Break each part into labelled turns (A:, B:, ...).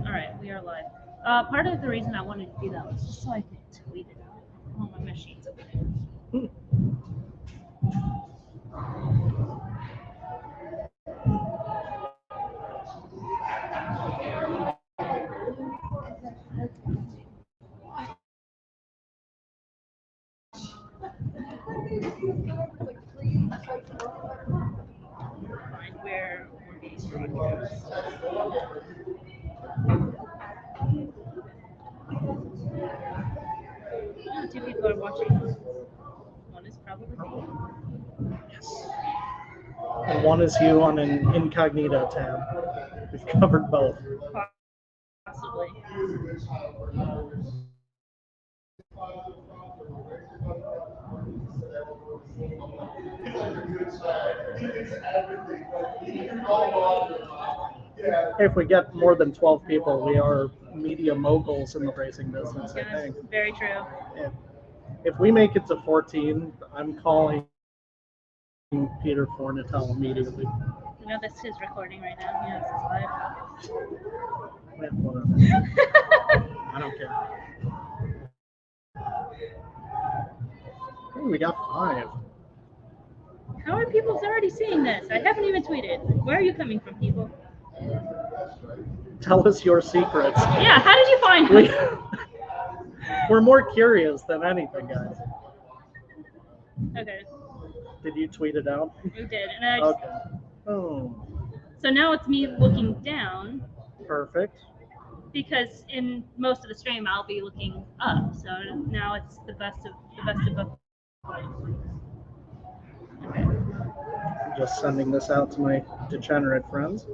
A: All right, we are live. Part of the reason I wanted to do that was just so I could tweet it out. Oh, my machine's over there. Find where we're being broadcast. Two people are watching. One is probably me.
B: Yes. And one is you on an incognito tab. We've covered both.
A: Possibly.
B: If we get more than 12 people, we are media moguls in the racing business, I
A: Yes,
B: think.
A: very true.
B: If we make it to 14, I'm calling Peter Fornatel immediately.
A: You know, this is recording right now. Yeah, this is live.
B: Yeah, whatever. I don't care. Hey, we got 5.
A: How are people already seeing this? I haven't even tweeted. Where are you coming from, people?
B: Tell us your secrets.
A: Yeah, how did you find us?
B: We're more curious than anything, guys.
A: Okay,
B: Did you tweet it out?
A: we did. And I just,
B: Okay. Oh,
A: So now it's me looking down
B: perfect.
A: because in most of the stream I'll be looking up. So now it's the best of both. Okay.
B: I'm just sending this out to my degenerate friends.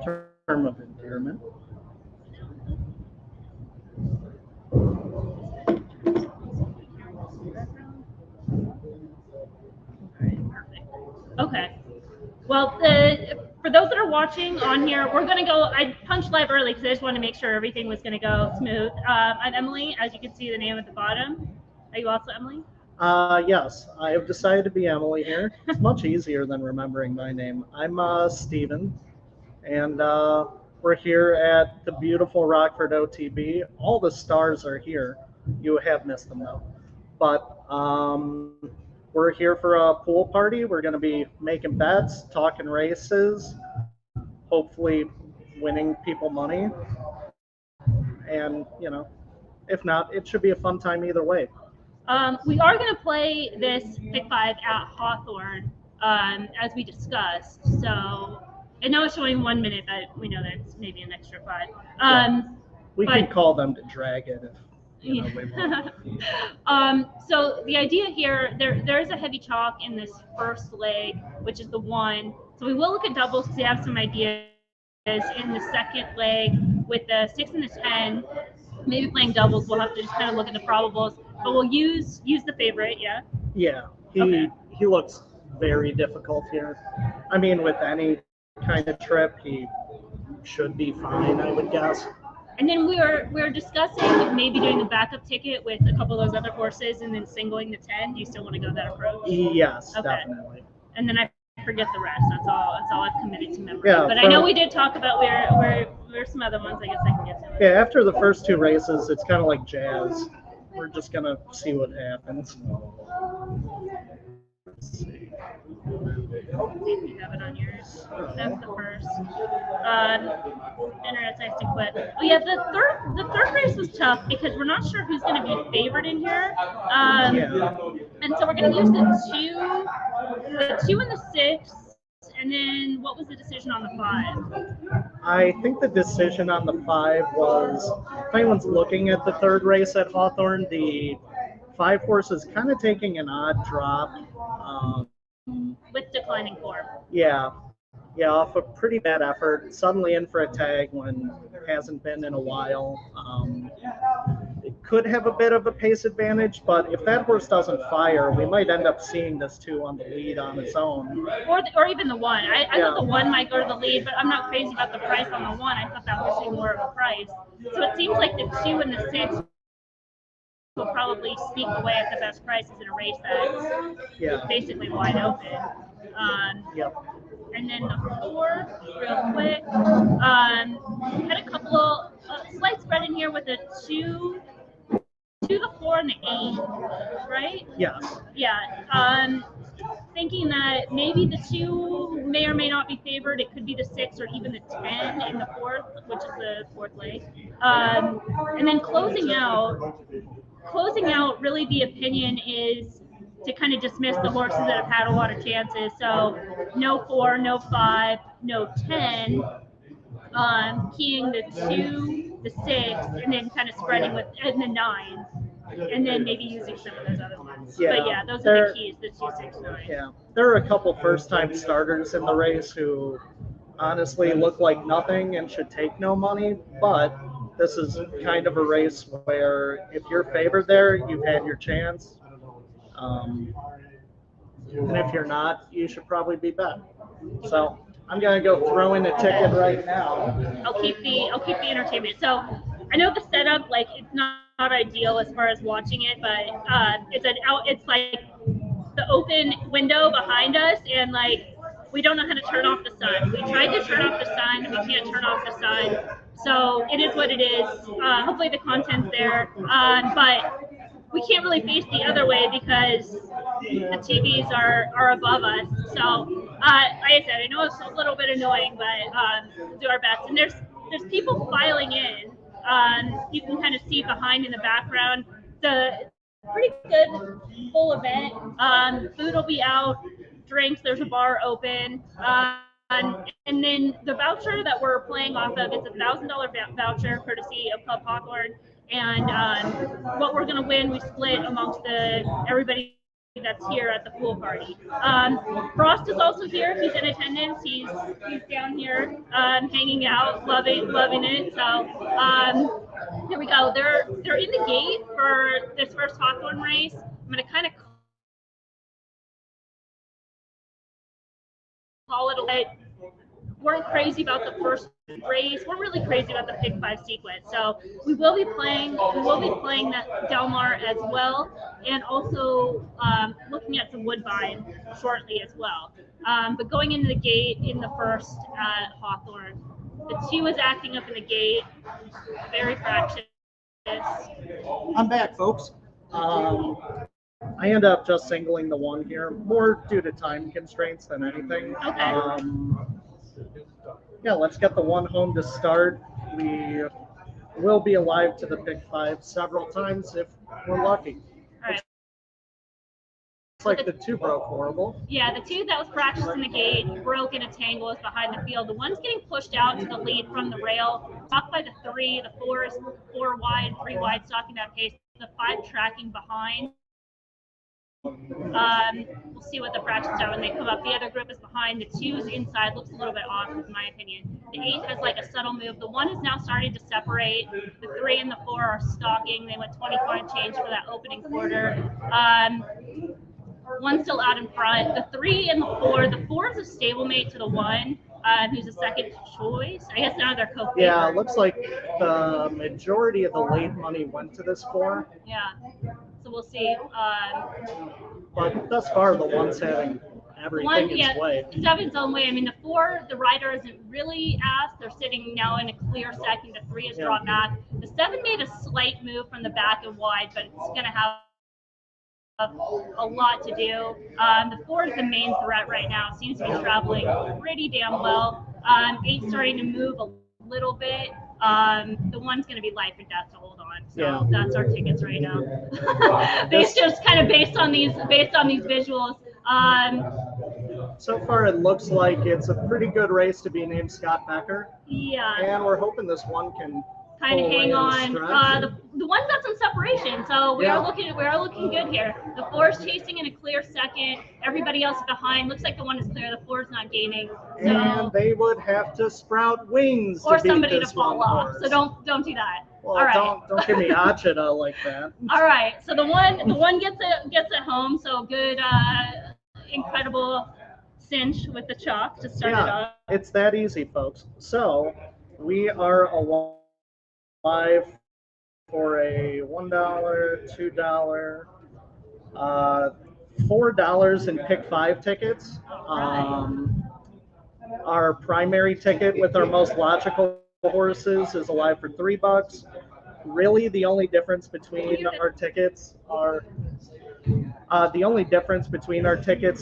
B: Term of endearment.
A: Okay. Well, for those that are watching on here, we're going to go. I punched live early because I just wanted to make sure everything was going to go smooth. I'm Emily, as you can see the name at the bottom. Are you also Emily?
B: Yes, I have decided to be Emily here. It's much easier than remembering my name. I'm Stephen, and we're here at the beautiful Rockford OTB. All the stars are here. You have missed them though. But we're here for a pool party. We're going to be making bets, talking races, hopefully winning people money. And, if not, it should be a fun time either way.
A: We are going to play this Pick 5 at Hawthorne, as we discussed. So I know it's showing 1 minute, but we know that it's maybe an extra 5.
B: We can call them to drag it if we want.
A: So the idea here, there's a heavy chalk in this first leg, which is the 1. So we will look at doubles because we have some ideas in the second leg with the 6 and the 10. Maybe playing doubles, we'll have to just kind of look at the probables. But we'll use the favorite, yeah?
B: Yeah, he looks very difficult here. I mean, with any kind of trip, he should be fine, I would guess.
A: And then we're discussing maybe doing a backup ticket with a couple of those other horses and then singling the 10. Do you still want to go that approach?
B: Yes,
A: okay.
B: Definitely.
A: And then I forget the rest. That's all I've committed to memory.
B: Yeah,
A: but I know we did talk about where some other ones I guess I can get to.
B: Yeah, after the first 2 races, it's kind of like jazz. We're just going to see what happens. Let's see.
A: You have it on yours. That's the first. Internet's nice to quit. Oh yeah, the third race was tough because we're not sure who's going to be favored in here. And so we're going to use the 2 and the 6. And then what was the decision on the 5?
B: I think the decision on the 5 was, if anyone's looking at the third race at Hawthorne, the 5 horse is kind of taking an odd drop.
A: With declining form.
B: Yeah, off a pretty bad effort. Suddenly in for a tag when it hasn't been in a while. It could have a bit of a pace advantage, but if that horse doesn't fire, we might end up seeing this 2 on the lead on its own.
A: Or even the 1. I thought the 1 might go to the lead, but I'm not crazy about the price on the 1. I thought that horse was more of a price. So it seems like the 2 and the 6 will probably sneak away at the best prices in a race that's basically wide open.
B: Yep.
A: and then the 4 real quick. Had a couple of slight spread in here with a 2, the 4, and the 8, right?
B: Yes.
A: Yeah. Thinking that maybe the 2 may or may not be favored. It could be the 6 or even the 10 in the 4th, which is the 4th leg. And then closing out, really the opinion is to kind of dismiss the horses that have had a lot of chances. So no 4, no 5, no 10. Keying the 2, the 6, and then kind of spreading with and the 9, and then maybe using some of those other ones.
B: Yeah,
A: but yeah, those are the keys: the 2, 6, 9.
B: Yeah, there are a couple first-time starters in the race who honestly look like nothing and should take no money, but this is kind of a race where if you're favored there, you've had your chance. And if you're not, you should probably be bet. So I'm gonna go throw in a ticket right now.
A: I'll keep the entertainment. So I know the setup, like it's not ideal as far as watching it, but it's like the open window behind us, and like we don't know how to turn off the sun. We tried to turn off the sun, we can't turn off the sun. So it is what it is. Hopefully the content's there, but we can't really face the other way because the TVs are above us. So like I said, I know it's a little bit annoying, but we'll do our best. And there's people filing in. You can kind of see behind in the background. It's a pretty good full event. Food will be out, drinks. There's a bar open. And then the voucher that we're playing off of is $1,000 voucher courtesy of Club Hawthorne. And what we're going to win, we split amongst everybody that's here at the pool party. Frost is also here. He's in attendance. He's down here hanging out, loving it. So here we go. They're in the gate for this first Hawthorne race. I'm going to kind of call it a bit. Weren't crazy about the first race. We're really crazy about the Pick 5 sequence. So we will be playing that Del Mar as well, and also looking at some Woodbine shortly as well. But going into the gate in the first Hawthorne, the 2 is acting up in the gate, very fractious.
B: I'm back, folks. I end up just singling the 1 here, more due to time constraints than anything.
A: Okay.
B: Yeah, let's get the 1 home to start. We will be alive to the Pick 5 several times if we're lucky.
A: All right.
B: It's like the 2 broke horrible.
A: Yeah, the 2 that was practiced in the gate broke in a tangle is behind the field. The 1's getting pushed out to the lead from the rail. Stopped by the 3. The 4 is 4 wide, 3 wide, stalking that pace. The 5 tracking behind. We'll see what the fractions are when they come up. The other group is behind. The 2's inside, looks a little bit off, in my opinion. The 8 has like a subtle move. The 1 is now starting to separate. The 3 and the 4 are stalking. They went 25 change for that opening quarter. 1's still out in front. The 3 and the 4. The 4 is a stablemate to the 1, who's a second choice. I guess now they're co-favorites.
B: Yeah, it looks like the majority of the late money went to this 4.
A: Yeah. So we'll see.
B: But thus far, the 1's having everything its way.
A: It's having its own way. I mean, the 4, the rider isn't really asked. They're sitting now in a clear second. The 3 has dropped back. The 7 made a slight move from the back and wide, but it's going to have a lot to do. The 4 is the main threat right now. Seems to be traveling pretty damn well. 8's starting to move a little bit. The 1's going to be life and death to hold on. So that's our tickets right now. Just kind of based on these visuals.
B: So far, it looks like it's a pretty good race to be named Scott Becker.
A: Yeah.
B: And we're hoping this 1 can
A: kind of hang on. The 1's got some separation, so we are looking good here. The 4's chasing in a clear second. Everybody else behind. Looks like the 1 is clear. The 4's not gaining. So,
B: and they would have to sprout wings
A: or
B: to
A: somebody
B: beat
A: to
B: this
A: fall off. So don't do that.
B: Well,
A: all right.
B: Don't give me Achita like that.
A: All right. So the one gets it home. So good, incredible cinch with the chalk to start it off.
B: It's that easy, folks. So we are alive for a $1, $2, $4 in Pick 5 tickets. Our primary ticket with our most logical horses is alive for $3. Really, the only difference between our tickets are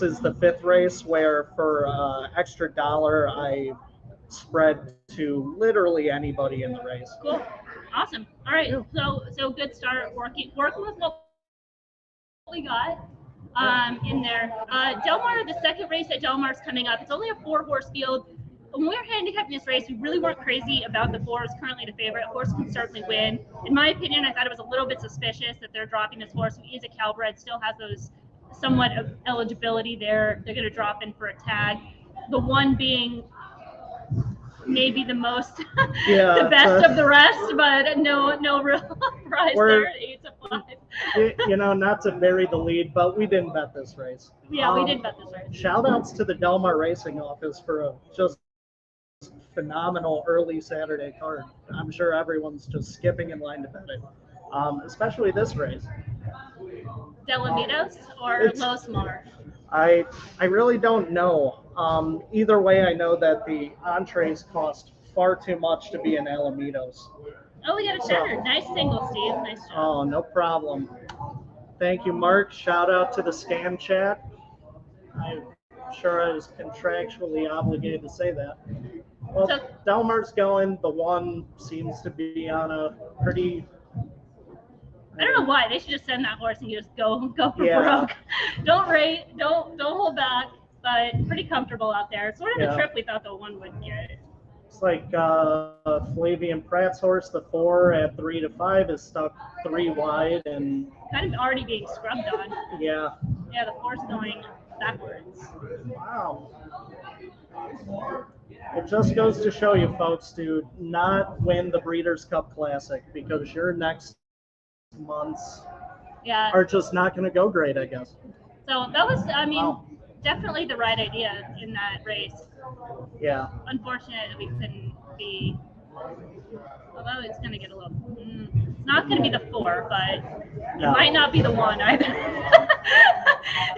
B: is the fifth race, where for extra dollar I spread to literally anybody in the race.
A: Cool. Awesome. All right. So good start working with what we got in there. Del Mar, the second race at Del Mar is coming up. It's only a 4-horse field. When we were handicapping this race, we really weren't crazy about the 4 is currently the favorite. Horse can certainly win. In my opinion, I thought it was a little bit suspicious that they're dropping this horse, who is a Calbred, still has those somewhat of eligibility there. They're going to drop in for a tag. The 1 being maybe the most, the best of the rest, but no real prize there. 8-5.
B: Not to bury the lead, but we didn't bet this race.
A: Yeah, we did bet this race.
B: Shout outs to the Del Mar Racing Office for a just phenomenal early Saturday card. I'm sure everyone's just skipping in line to bet it, especially this race.
A: Delamitos or Los Mar?
B: I really don't know. Either way, I know that the entrees cost far too much to be in Alamitos.
A: Oh, we got a cheddar. Nice single, Steve. Nice job.
B: Oh, no problem. Thank you, Mark. Shout out to the scam chat. I'm sure I was contractually obligated to say that. Well, Del Mar's going. The 1 seems to be on a pretty...
A: I don't know why. They should just send that horse and you just go for broke. Don't rate. Don't hold back. But pretty comfortable out there. It's sort of the trip we thought the 1 would get.
B: It's like Flavian Pratt's horse, the 4 at 3-5 is stuck 3 wide and
A: kind of already being scrubbed on.
B: Yeah.
A: Yeah, the 4's going backwards.
B: Wow. It just goes to show you, folks, to not win the Breeders' Cup Classic, because your next months are just not going to go great, I guess.
A: So that was, definitely the right idea in that race.
B: Yeah.
A: Unfortunate that we couldn't be, although it's going to get a little, it's not going to be the 4, but it might not be the 1 either.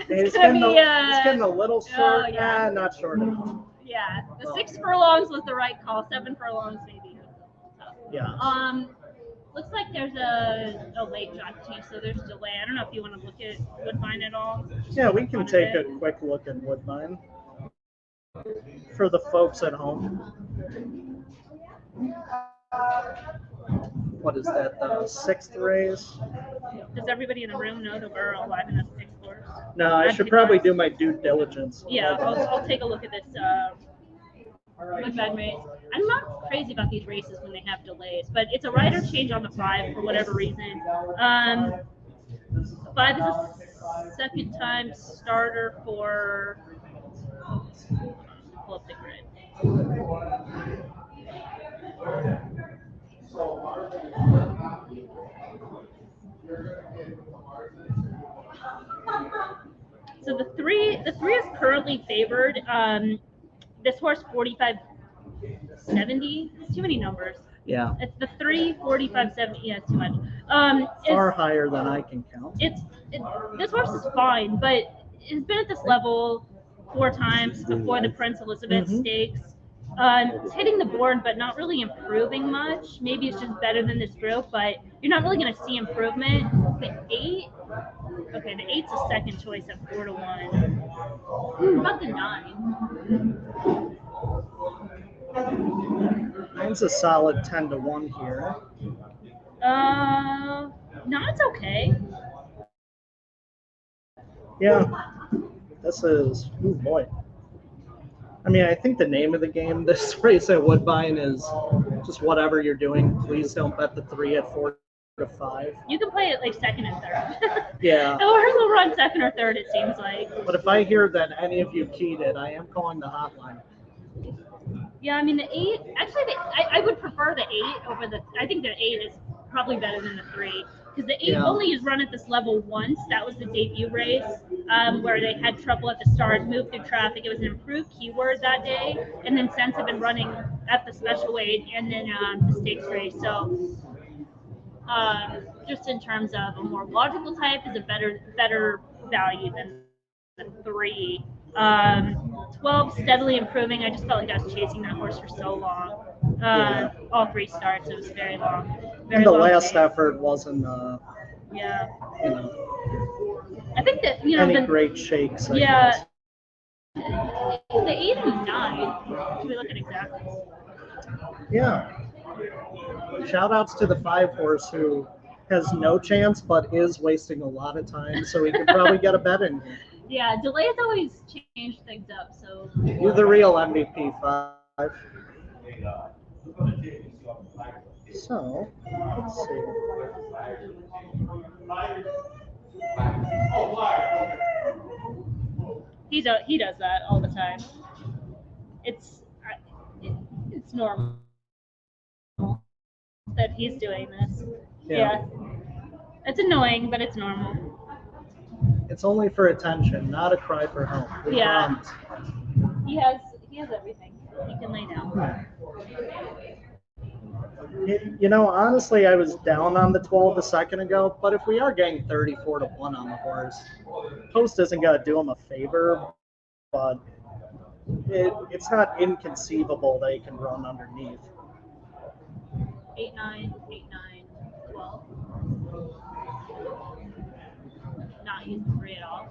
B: it's getting a little short. Not short enough.
A: Yeah, the 6 furlongs was the right call. 7 furlongs maybe.
B: Yeah.
A: Looks like there's a late jump too, so there's delay. I don't know if you want to look at Woodbine at all.
B: Yeah, we can take a quick look at Woodbine for the folks at home. What is that, the 6th race?
A: Does everybody in the room know that we're alive in the 6th horse?
B: No, I should probably do my due diligence.
A: Yeah, I'll take a look at this Woodbine race. I'm not crazy about these races when they have delays, but it's a rider change on the 5 for whatever reason. 5 is a second time starter for. Pull up the grid. So the three is currently favored. This horse 45.70. It's too many numbers.
B: Yeah.
A: It's the 3 45.70. Yeah, it's too much.
B: Far higher than I can count.
A: This horse is fine, but it's been at this level 4 times before the Prince Elizabeth Stakes. It's hitting the board, but not really improving much. Maybe it's just better than this group, but you're not really going to see improvement. The 8. Okay, the 8's a second choice at 4-1. About the 9.
B: Mine's a solid 10-1 here.
A: No, it's okay.
B: Yeah, this is, oh boy. I mean, I think the name of the game this race at Woodbine is just whatever you're doing. Please don't bet the 3 at 4-5.
A: You can play it like second and third.
B: Yeah.
A: The horse will run second or third, it seems like.
B: But if I hear that any of you keyed it, I am calling the hotline.
A: Yeah, I mean, the 8, actually, I would prefer the 8 over the, I think the 8 is probably better than the 3. Because the 8 only is run at this level once. That was the debut race where they had trouble at the start, moved through traffic. It was an improved keyword that day. And then since have been running at the special weight and then the stakes race. So just in terms of a more logical type is a better value than the 3. 12 steadily improving. I just felt like I was chasing that horse for so long. All 3 starts, it was very long. Very
B: And the
A: long
B: last
A: chase.
B: effort wasn't,
A: Yeah.
B: you know,
A: I think that
B: any great shakes. I
A: yeah.
B: guess.
A: The 8 and 9. Should we look at exactly?
B: Yeah. Shout outs to the 5 horse who has no chance but is wasting a lot of time, so he could probably get a bet in here.
A: Yeah, delays always change things up. So
B: You're the real MVP 5. So let's see.
A: he does that all the time. It's normal that he's doing this. Yeah. It's annoying, but it's normal.
B: It's only for attention, not a cry for help. We promise.
A: He has everything. He can lay down.
B: You know, honestly, I was down on the 12 a second ago, but if we are getting 34 to 1 on the horse, Post isn't going to do him a favor, but it's not inconceivable that he can run underneath.
A: 8, 9, 8, 9, 12. Not use the 3 at all.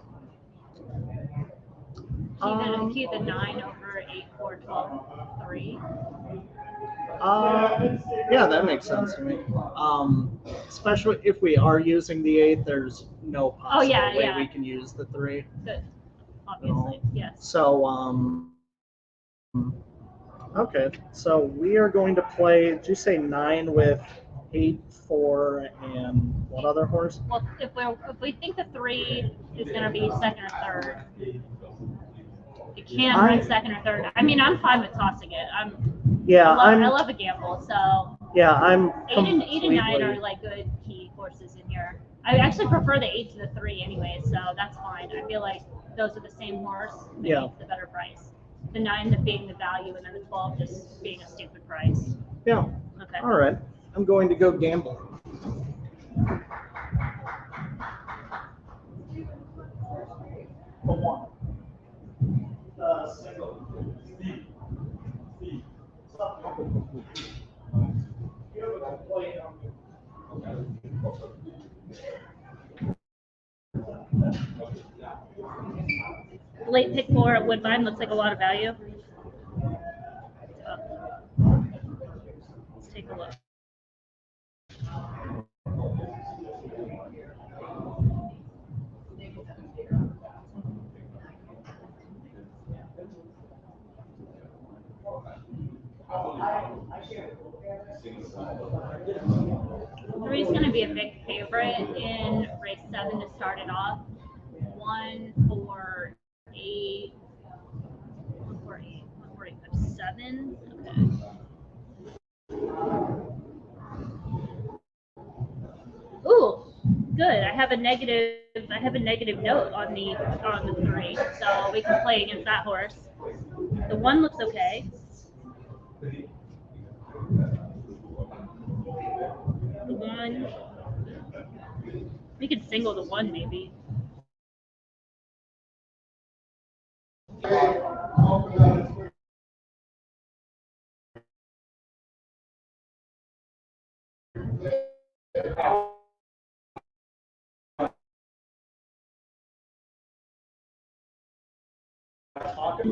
A: Key the 9 over 8, 4, 12, 3.
B: Yeah, that makes sense to me. Especially if we are using the 8, there's no possible way we can use the 3.
A: Good. Obviously, yes.
B: So, okay. So we are going to play, did you say 9 with 8, 4, and what other horse?
A: Well, if we think the 3 is going to be second or third, it can run second or third. I mean, I'm fine with tossing it. I love a gamble, so
B: yeah, I'm
A: 8 and 9 are like good key horses in here. I actually prefer the 8 to the 3 anyway, so that's fine. I feel like those are the same horse. The 8's the better price. The 9 being the value, and then the 12 just being a stupid price.
B: Yeah.
A: Okay.
B: All right. I'm going to go gamble.
A: Late pick 4 at Woodbine looks like a lot of value. Let's take a look. Three's going to be a big favorite in race 7 to start it off. 1, 4, 8, 1, 4, 8, 1, 4, 8, 5, 7. Okay. Ooh, good. I have a negative note on the 3, so we can play against that horse. The 1 looks okay. The 1. We could single the 1 maybe.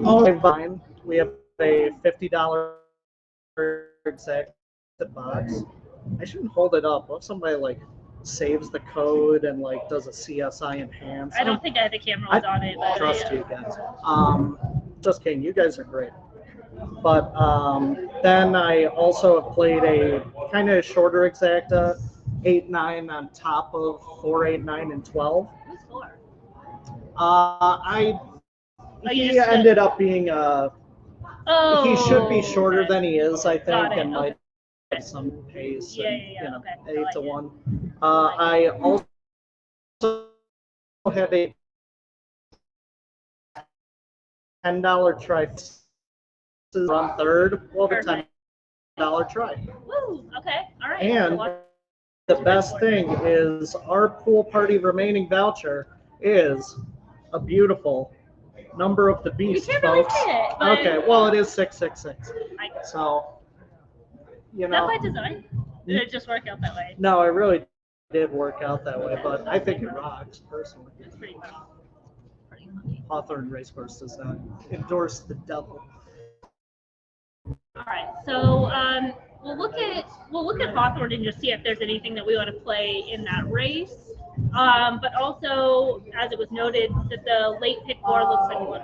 B: Oh, fine. We have a $50 exact box. I shouldn't hold it up. What if somebody like saves the code and like does a CSI enhance?
A: I don't think I have the cameras on it.
B: I trust you guys. Just kidding. You guys are great. But then I also have played a kind of shorter exacta, 8, 9 on top of 4, 8, 9, and 12.
A: Who's 4?
B: He ended up being he should be shorter than he is, I think, and might have some pace.
A: Yeah.
B: And, 8 to 1. I also have a $10 try on third. We'll have a $10 try.
A: Woo! Okay. All right.
B: And the best thing is our pool party remaining voucher is a beautiful number of the
A: You
B: beast,
A: can't really
B: folks.
A: say it, but
B: Okay, well, it is 666.
A: I,
B: So, you
A: is that
B: know,
A: by design? Did it just work out that way?
B: no, it really did work out that way, but I think it rocks, personally.
A: It's pretty funny. Pretty funny.
B: Hawthorne Racecourse does not endorse the devil.
A: All right, so we'll look at Hawthorne and just see if there's anything that we want to play in that race. But also, as it was noted, that the late pick 4 looks like one.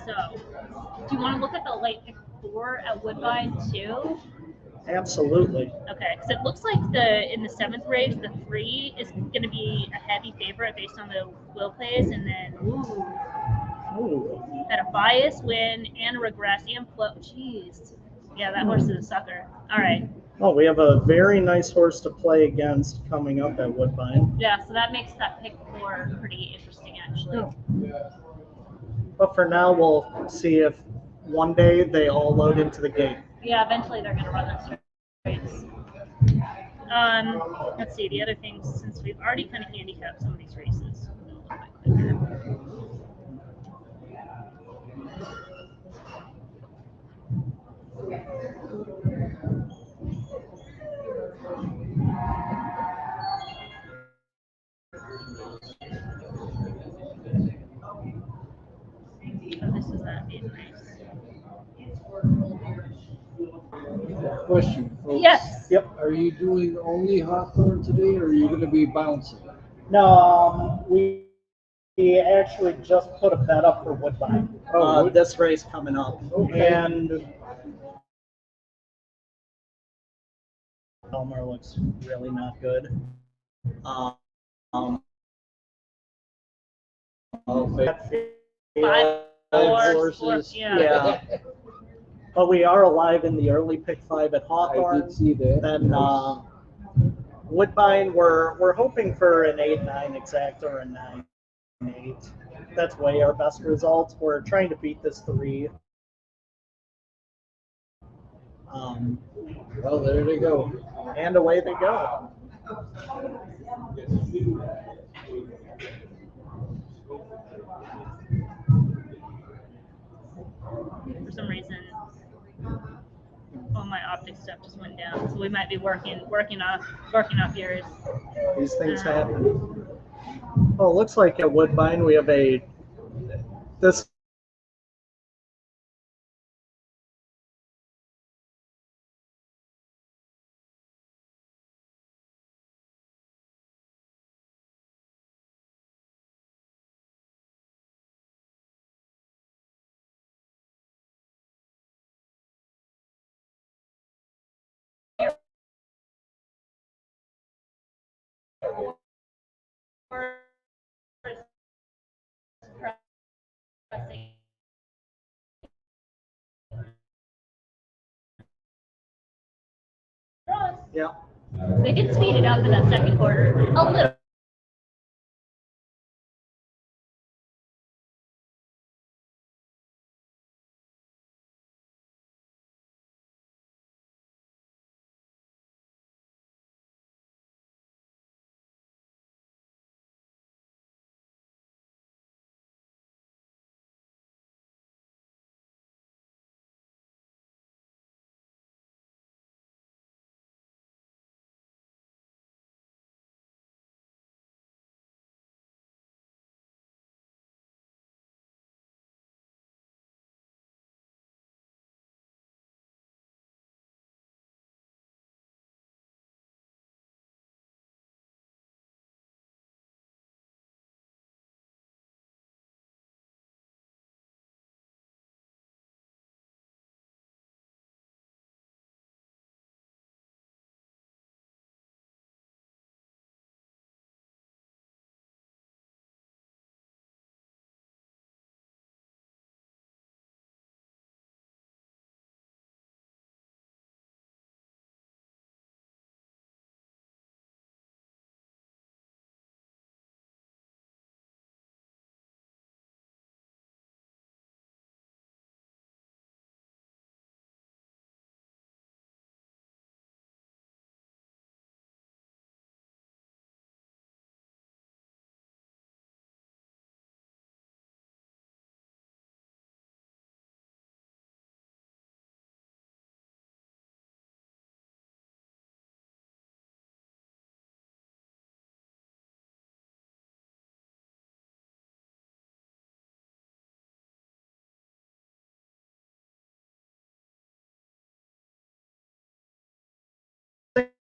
A: So, do you want to look at the late pick 4 at Woodbine too?
B: Absolutely.
A: Okay, because it looks like in the 7th race, the 3 is going to be a heavy favorite based on the wheel plays, and then had a bias win and a regress and flow. Jeez, yeah, that horse is a sucker. All right.
B: Oh, we have a very nice horse to play against coming up at Woodbine.
A: Yeah, so that makes that pick 4 pretty interesting, actually.
B: But for now, we'll see if one day they all load into the gate.
A: Yeah, eventually they're going to run that race. Let's see, the other things, since we've already kind of handicapped some of these races. A little bit quicker. Oh, this is that being nice.
C: Question, folks.
A: Yes.
B: Yep.
C: Are you doing only Hawthorne today, or are you going to be bouncing?
B: No, we actually just put a bet up for Woodbine. This race coming up.
C: Okay.
B: And Elmer looks really not good.
A: Five, four,
C: horses.
A: yeah.
B: But we are alive in the early pick 5 at
C: I
B: Hawthorne.
C: did see that.
B: Then Woodbine, we're hoping for an 8-9 exact or a 9-8. That's way our best results. We're trying to beat this 3.
C: Well, there they go.
B: And away they go.
A: For some reason, all my optic stuff just went down, so we might be working off yours.
B: These things happen. Oh, it looks like at Woodbine we have this yeah.
A: They did speed it up in that second quarter a little.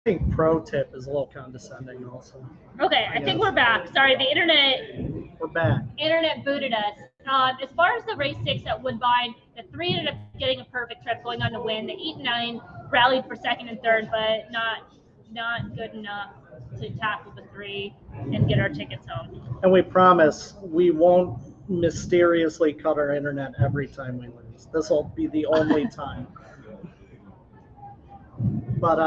B: think pro tip is a little condescending also.
A: Okay, I think we're back. Sorry, the
B: We're back.
A: internet booted us. As far as the race 6 at Woodbine, the 3 ended up getting a perfect trip, going on to win. The 8 and 9 rallied for 2nd and 3rd, but not good enough to tackle the 3 and get our tickets home.
B: And we promise we won't mysteriously cut our internet every time we lose. This will be the only time. But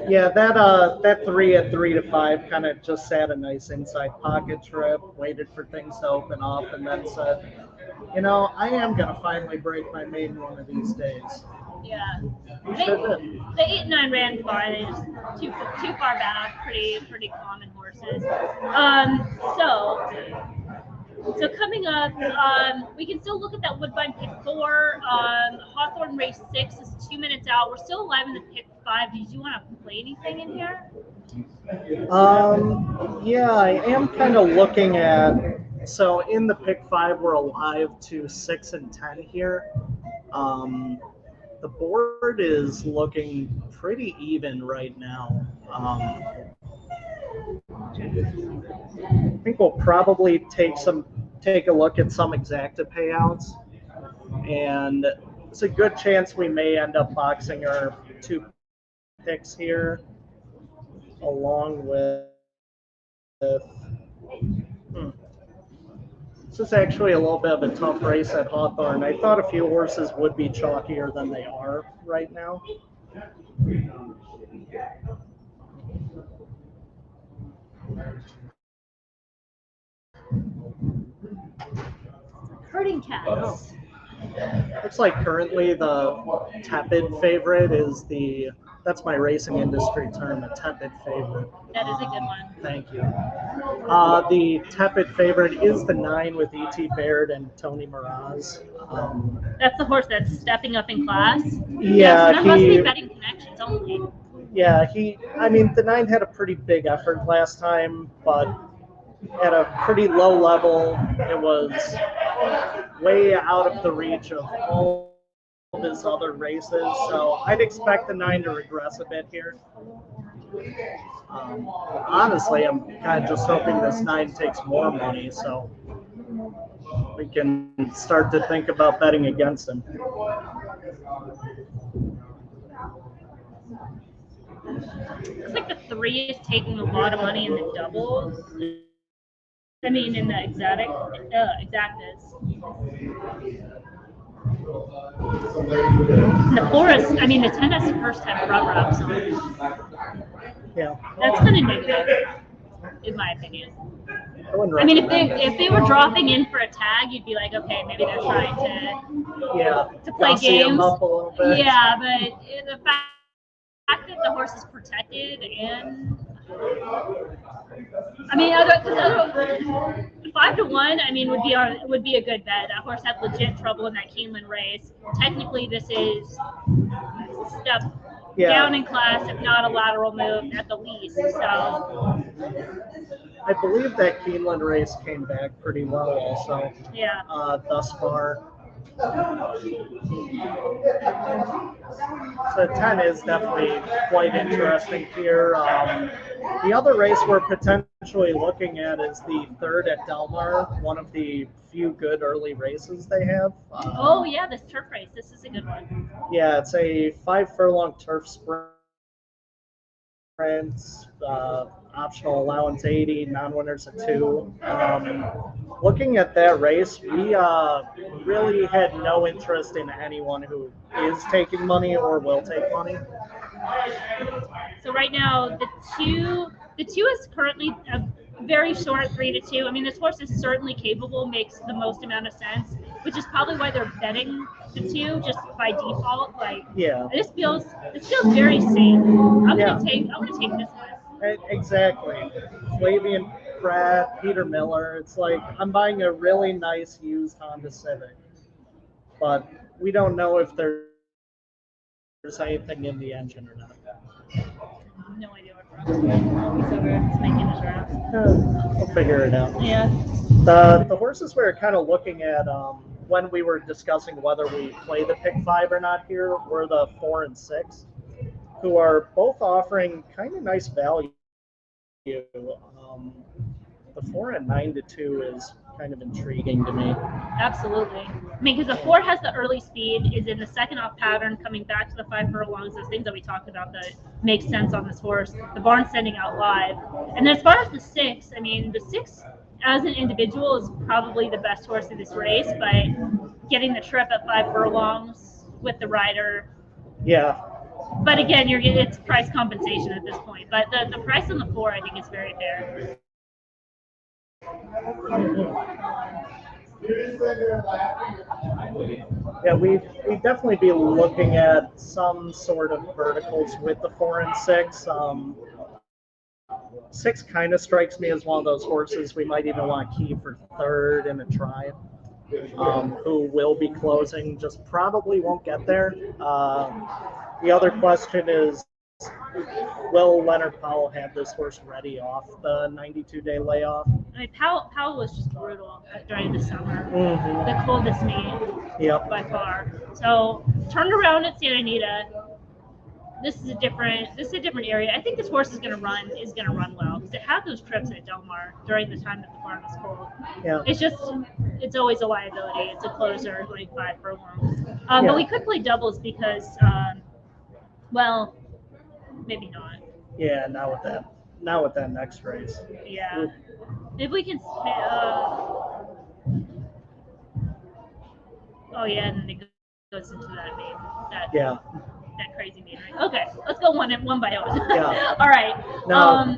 B: yeah, that 3 at 3 to 5 kind of just sat a nice inside pocket trip, waited for things to open up, and then said, I am gonna finally break my maiden one of these days.
A: Yeah.
B: Sure did.
A: The 8 and 9 ran far. They just too far back. Pretty common horses. So coming up, we can still look at that Woodbine pick 4. Hawthorne race 6 is 2 minutes out. We're still alive in the pick 5. Did you want to play anything in here?
B: Yeah, I am kind of looking at. So in the pick 5, we're alive to 6 and 10 here. The board is looking pretty even right now. I think we'll probably take a look at some exacta payouts, and it's a good chance we may end up boxing our 2 picks here, along with. This is actually a little bit of a tough race at Hawthorne. I thought a few horses would be chalkier than they are right now.
A: Herding cats.
B: Looks like currently the tepid favorite is that's my racing industry term, a tepid favorite.
A: That is a good one.
B: Thank you. The tepid favorite is the 9 with E.T. Baird and Tony Miraz.
A: That's the horse that's stepping up in class.
B: Yeah,
A: so that must be betting connections only.
B: Yeah, the 9 had a pretty big effort last time, but at a pretty low level, it was way out of the reach of all of his other races. So I'd expect the 9 to regress a bit here. Honestly, I'm kind of just hoping this 9 takes more money so we can start to think about betting against him.
A: Looks like the 3 is taking a lot of money in the doubles. I mean, in the exactas. The 4 is, the 10 has the first time front wraps on it.
B: Yeah.
A: That's kind of negative, in my opinion. If they were dropping in for a tag, you'd be like, okay, maybe they're trying to play games.
B: Up a little bit.
A: Yeah, but the fact that the horse is protected and 5-1, would be a good bet. That horse had legit trouble in that Keeneland race. Technically, this is step down in class, if not a lateral move at the least. So
B: I believe that Keeneland race came back pretty well also.
A: Yeah.
B: Thus far. So 10 is definitely quite interesting here. The other race we're potentially looking at is the 3rd at Del Mar, one of the few good early races they have.
A: This turf race. This is a good one.
B: Yeah, it's a 5-furlong turf sprint. Optional allowance 80, non-winners at 2. Looking at that race, we really had no interest in anyone who is taking money or will take money.
A: So right now, the two is currently a very short 3-2. This horse is certainly capable, makes the most amount of sense, which is probably why they're betting the 2 just by default. This feels very safe. I'm gonna take this one.
B: Exactly. Flavian Pratt, Peter Miller. It's like I'm buying a really nice used Honda Civic, but we don't know if there's anything in the engine or not.
A: No idea what He's over making his rounds.
B: We'll figure it out.
A: Yeah.
B: The horses we were kind of looking at when we were discussing whether we play the pick 5 or not here were the 4 and 6. who are both offering kind of nice value. The 4 and 9-2 is kind of intriguing to me.
A: Absolutely. I mean, because the 4 has the early speed, is in the second off pattern, coming back to the 5 furlongs, those things that we talked about that make sense on this horse. The barn's sending out live. And then as far as the 6, I mean, the 6 as an individual is probably the best horse in this race, but getting the trip at 5 furlongs with the rider.
B: Yeah.
A: But again, you're getting it's price compensation at this point. But the price on the 4, I think, is very fair.
B: Yeah, we'd definitely be looking at some sort of verticals with the 4 and 6. 6 kind of strikes me as one of those horses we might even want to keep for third in a try. Who will be closing, just probably won't get there. The other question is, will Leonard Powell have this horse ready off the 92-day layoff?
A: I mean, Powell was just brutal during the summer.
B: Mm-hmm.
A: The coldest meet
B: Yep.
A: by far. So turned around at Santa Anita. This is a different area. I think this horse is gonna run well because it had those trips at Del Mar during the time that the barn was cold.
B: Yeah.
A: It's always a liability. It's a closer, going 5 furlongs.
B: Yeah.
A: But we could play doubles because, well, maybe not.
B: Yeah, not with that next race.
A: Yeah. Maybe we can. Oh yeah, and then it goes into that main. That crazy meeting. Okay, let's go one by one.
B: Yeah.
A: All right.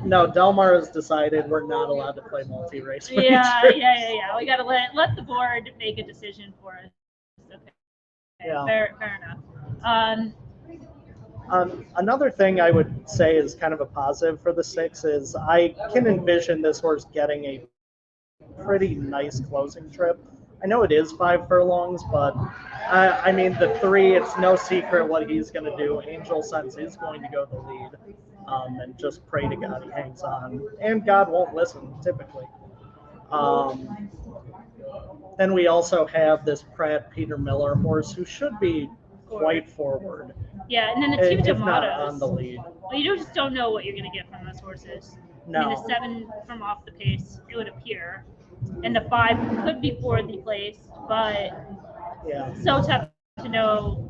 B: No, Del Mar has decided we're not allowed to play multi-race.
A: Yeah. We gotta let the board make a decision for us. Okay.
B: Yeah.
A: Fair enough.
B: Another thing I would say is kind of a positive for the 6 is I can envision this horse getting a pretty nice closing trip. I know it is 5 furlongs, but I mean, the 3, it's no secret what he's going to do. Angel Sense is going to go the lead, and just pray to God he hangs on. And God won't listen, typically. Then we also have this Pratt Peter Miller horse who should be quite forward.
A: Yeah, and then the 2
B: if not
A: D'Amatos.
B: on the lead.
A: Well, you just don't know what you're going to get from those horses.
B: No.
A: I mean, the 7 from off the pace, it would appear. And the 5 could be fourthly placed, but
B: Yeah.
A: so tough to know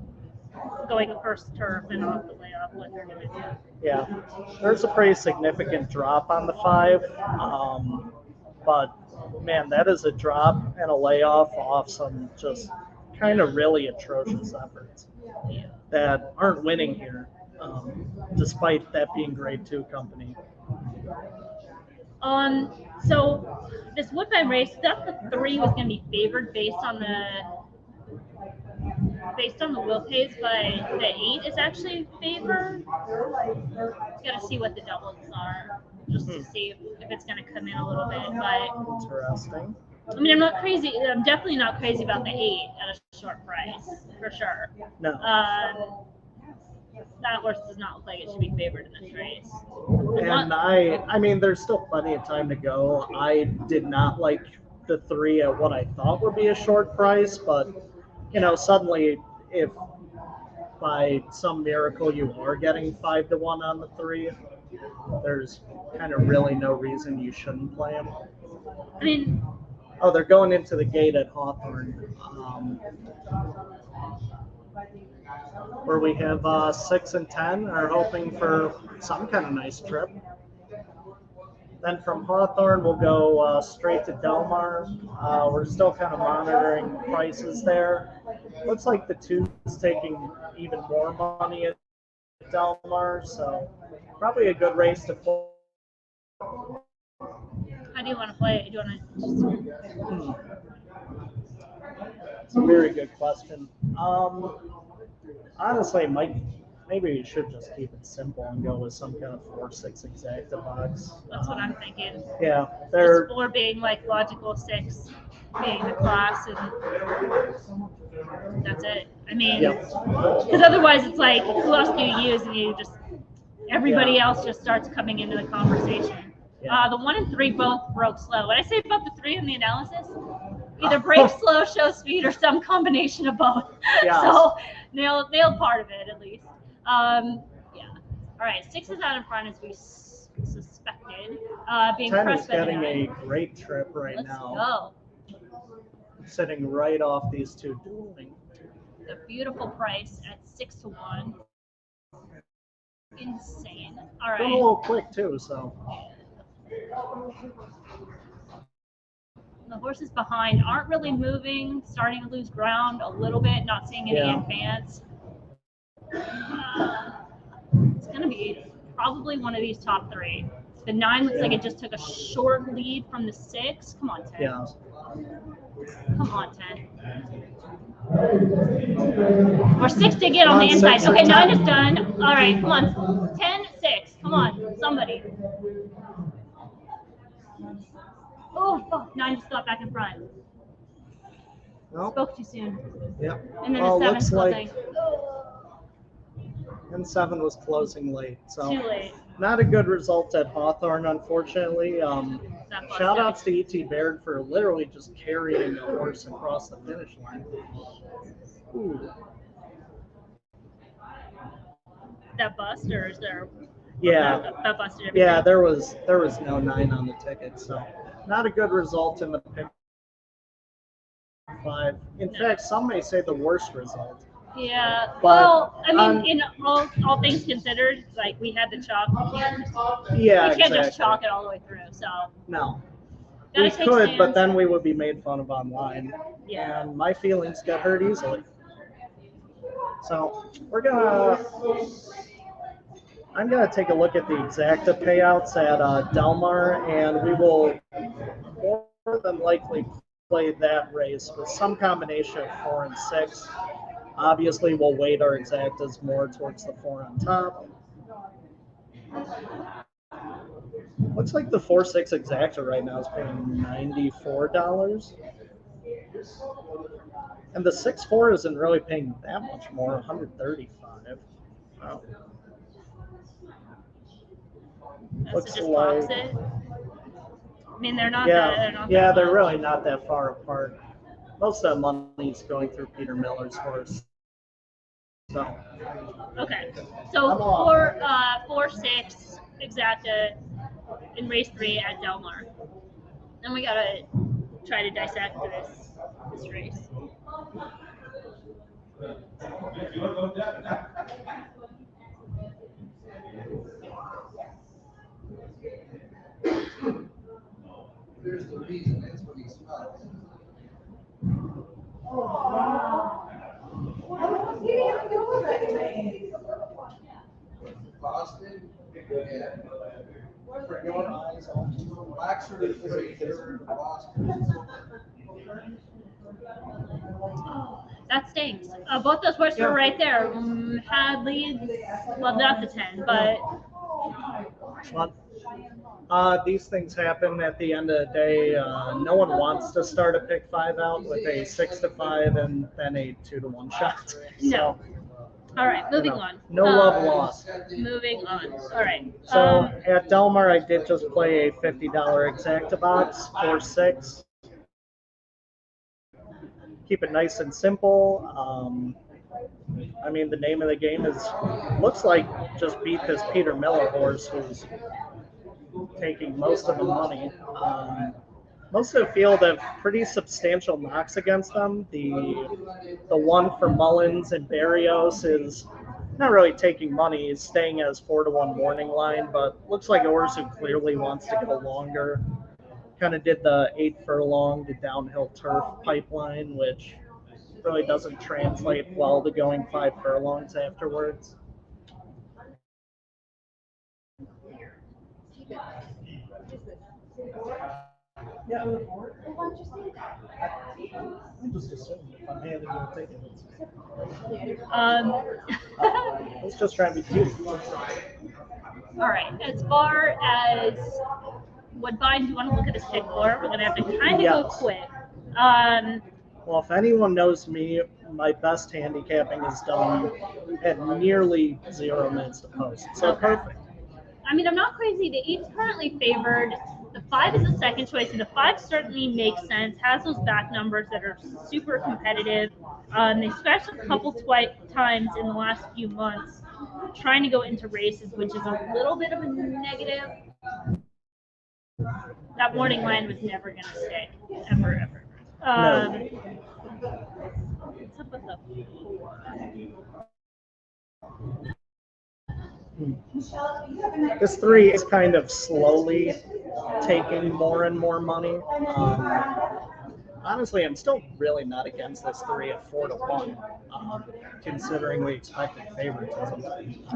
A: going first turf and off the layoff what they're going to do.
B: Yeah. There's a pretty significant drop on the 5. But, man, that is a drop and a layoff off some just kind of really atrocious efforts that aren't winning here, despite that being grade 2 company.
A: So this Woodbine race, thought the 3 was going to be favored based on the will pays, but the 8 is actually favored. Got to see what the doubles are, just to see if it's going to come in a little bit. But
B: Interesting.
A: I mean, I'm definitely not crazy about the 8 at a short price, for sure.
B: No.
A: That horse does not look like it should be favored in this race.
B: And I mean, there's still plenty of time to go. I did not like the 3 at what I thought would be a short price, but, suddenly if by some miracle you are getting 5-1 on the 3, there's kind of really no reason you shouldn't play him.
A: I mean,
B: they're going into the gate at Hawthorne, where we have 6 and 10 are hoping for some kind of nice trip. Then from Hawthorne, we'll go straight to Del Mar. We're still kind of monitoring prices there. Looks like the 2 is taking even more money at Del Mar, so probably a good race to play.
A: how do you want to play it? Do you want to
B: It's a very good question. Honestly, maybe you should just keep it simple and go with some kind of 4-6 exacta box.
A: That's what I'm thinking.
B: Yeah,
A: Just 4 being like logical, 6 being the class, and that's it. I mean, because otherwise it's like, who else do you use? And everybody else just starts coming into the conversation.
B: Yeah.
A: The 1 and 3 both broke slow. What I say about the 3 in the analysis? Either break slow, show speed, or some combination of both.
B: Yeah.
A: So nailed part of it at least. Yeah. All right, 6 is out in front as we suspected. Being
B: 10
A: pressed
B: is
A: by the
B: getting
A: 9.
B: a great trip right
A: Let's
B: now.
A: go.
B: Sitting right off these two dueling.
A: The beautiful price at 6 to 1. Insane. All
B: Going a
A: right.
B: little quick too, so.
A: The horses behind aren't really moving, starting to lose ground a little bit, not seeing any advance. It's going to be probably one of these top 3. The 9 looks like it just took a short lead from the 6. Come on, 10.
B: Yeah.
A: Come on, 10. Or 6 to get on the inside.
B: 6
A: Okay,
B: or
A: 9
B: 10.
A: is done. All right, come on. 10, 6. Come on, somebody. Oh, fuck. 9 just got back in front.
B: Nope.
A: Spoke too soon.
B: Yep.
A: And then
B: Well,
A: the 7's
B: looks
A: closing.
B: like and 7 was closing late, so
A: Too late.
B: not a good result at Hawthorne, unfortunately. Shout outs to E.T. Baird for literally just carrying the horse across the finish line. Ooh.
A: That bust, or is there?
B: Yeah.
A: That busted everything.
B: Yeah, there was no 9 on the ticket, so not a good result in the pick 5. In fact, some may say the worst result.
A: Yeah.
B: But,
A: Well, I mean, in all things considered, like we had the chalk.
B: Yeah,
A: we can't
B: exactly.
A: just chalk it all the way through. So.
B: No.
A: Gotta
B: We
A: take
B: could,
A: stands.
B: but then we would be made fun of online.
A: Yeah.
B: And my feelings get hurt easily. So I'm gonna take a look at the exacta payouts at Delmar, and we will more than likely play that race with some combination of 4 and 6. Obviously, we'll weight our exactas more towards the 4 on top. Looks like the 4-6 exacta right now is paying $94. And the 6-4 isn't really paying that much more, $135. Wow.
A: Looks just opposite. I mean, they're not.
B: They're really not that far apart. Most of the money's going through Peter Miller's horse. So.
A: Okay. So 4-6 exacta in race 3 at Delmar. Then we gotta try to dissect this race.
C: There's the reason. That's what he smells. Boston. Yeah.
B: For your eyes only.
C: Waxford is right there in Boston.
A: That stinks. Both those horses were right there. Had leads, loved out the 10, but.
B: These things happen at the end of the day. No one wants to start a pick 5 out with a 6-5 and then a 2-1 shot.
A: No. All right, moving on.
B: No love lost.
A: Moving on. All right.
B: So at Delmar, I did just play a $50 exacta box for 6. Keep it nice and simple. I mean, the name of the game looks like just beat this Peter Miller horse who's taking most of the money. Most of the field have pretty substantial knocks against them. The one for Mullins and Barrios is not really taking money. He's staying as 4-1 morning line, but looks like a horse who clearly wants to go longer. Kind of did the 8 furlong to downhill turf pipeline, which really doesn't translate well to going 5 furlongs afterwards. Yeah. I'm just assuming if I'm handing you a ticket. I was just trying to be cute.
A: All right. As far as Woodbine, do you want to look at this pick 4? We're gonna have to kind of go quick.
B: Well, if anyone knows me, my best handicapping is done at nearly 0 minutes to post. So perfect.
A: I mean, I'm not crazy. The 8's currently favored. The 5 is the second choice, and the 5 certainly makes sense. Has those back numbers that are super competitive. They scratched a couple times in the last few months. trying to go into races, which is a little bit of a negative. That morning line was never going to stick, ever.
B: No.
A: What's up with the 4?
B: This 3 is kind of slowly taking more and more money. Honestly, I'm still really not against this 3 at 4-1, considering we expected favoritism.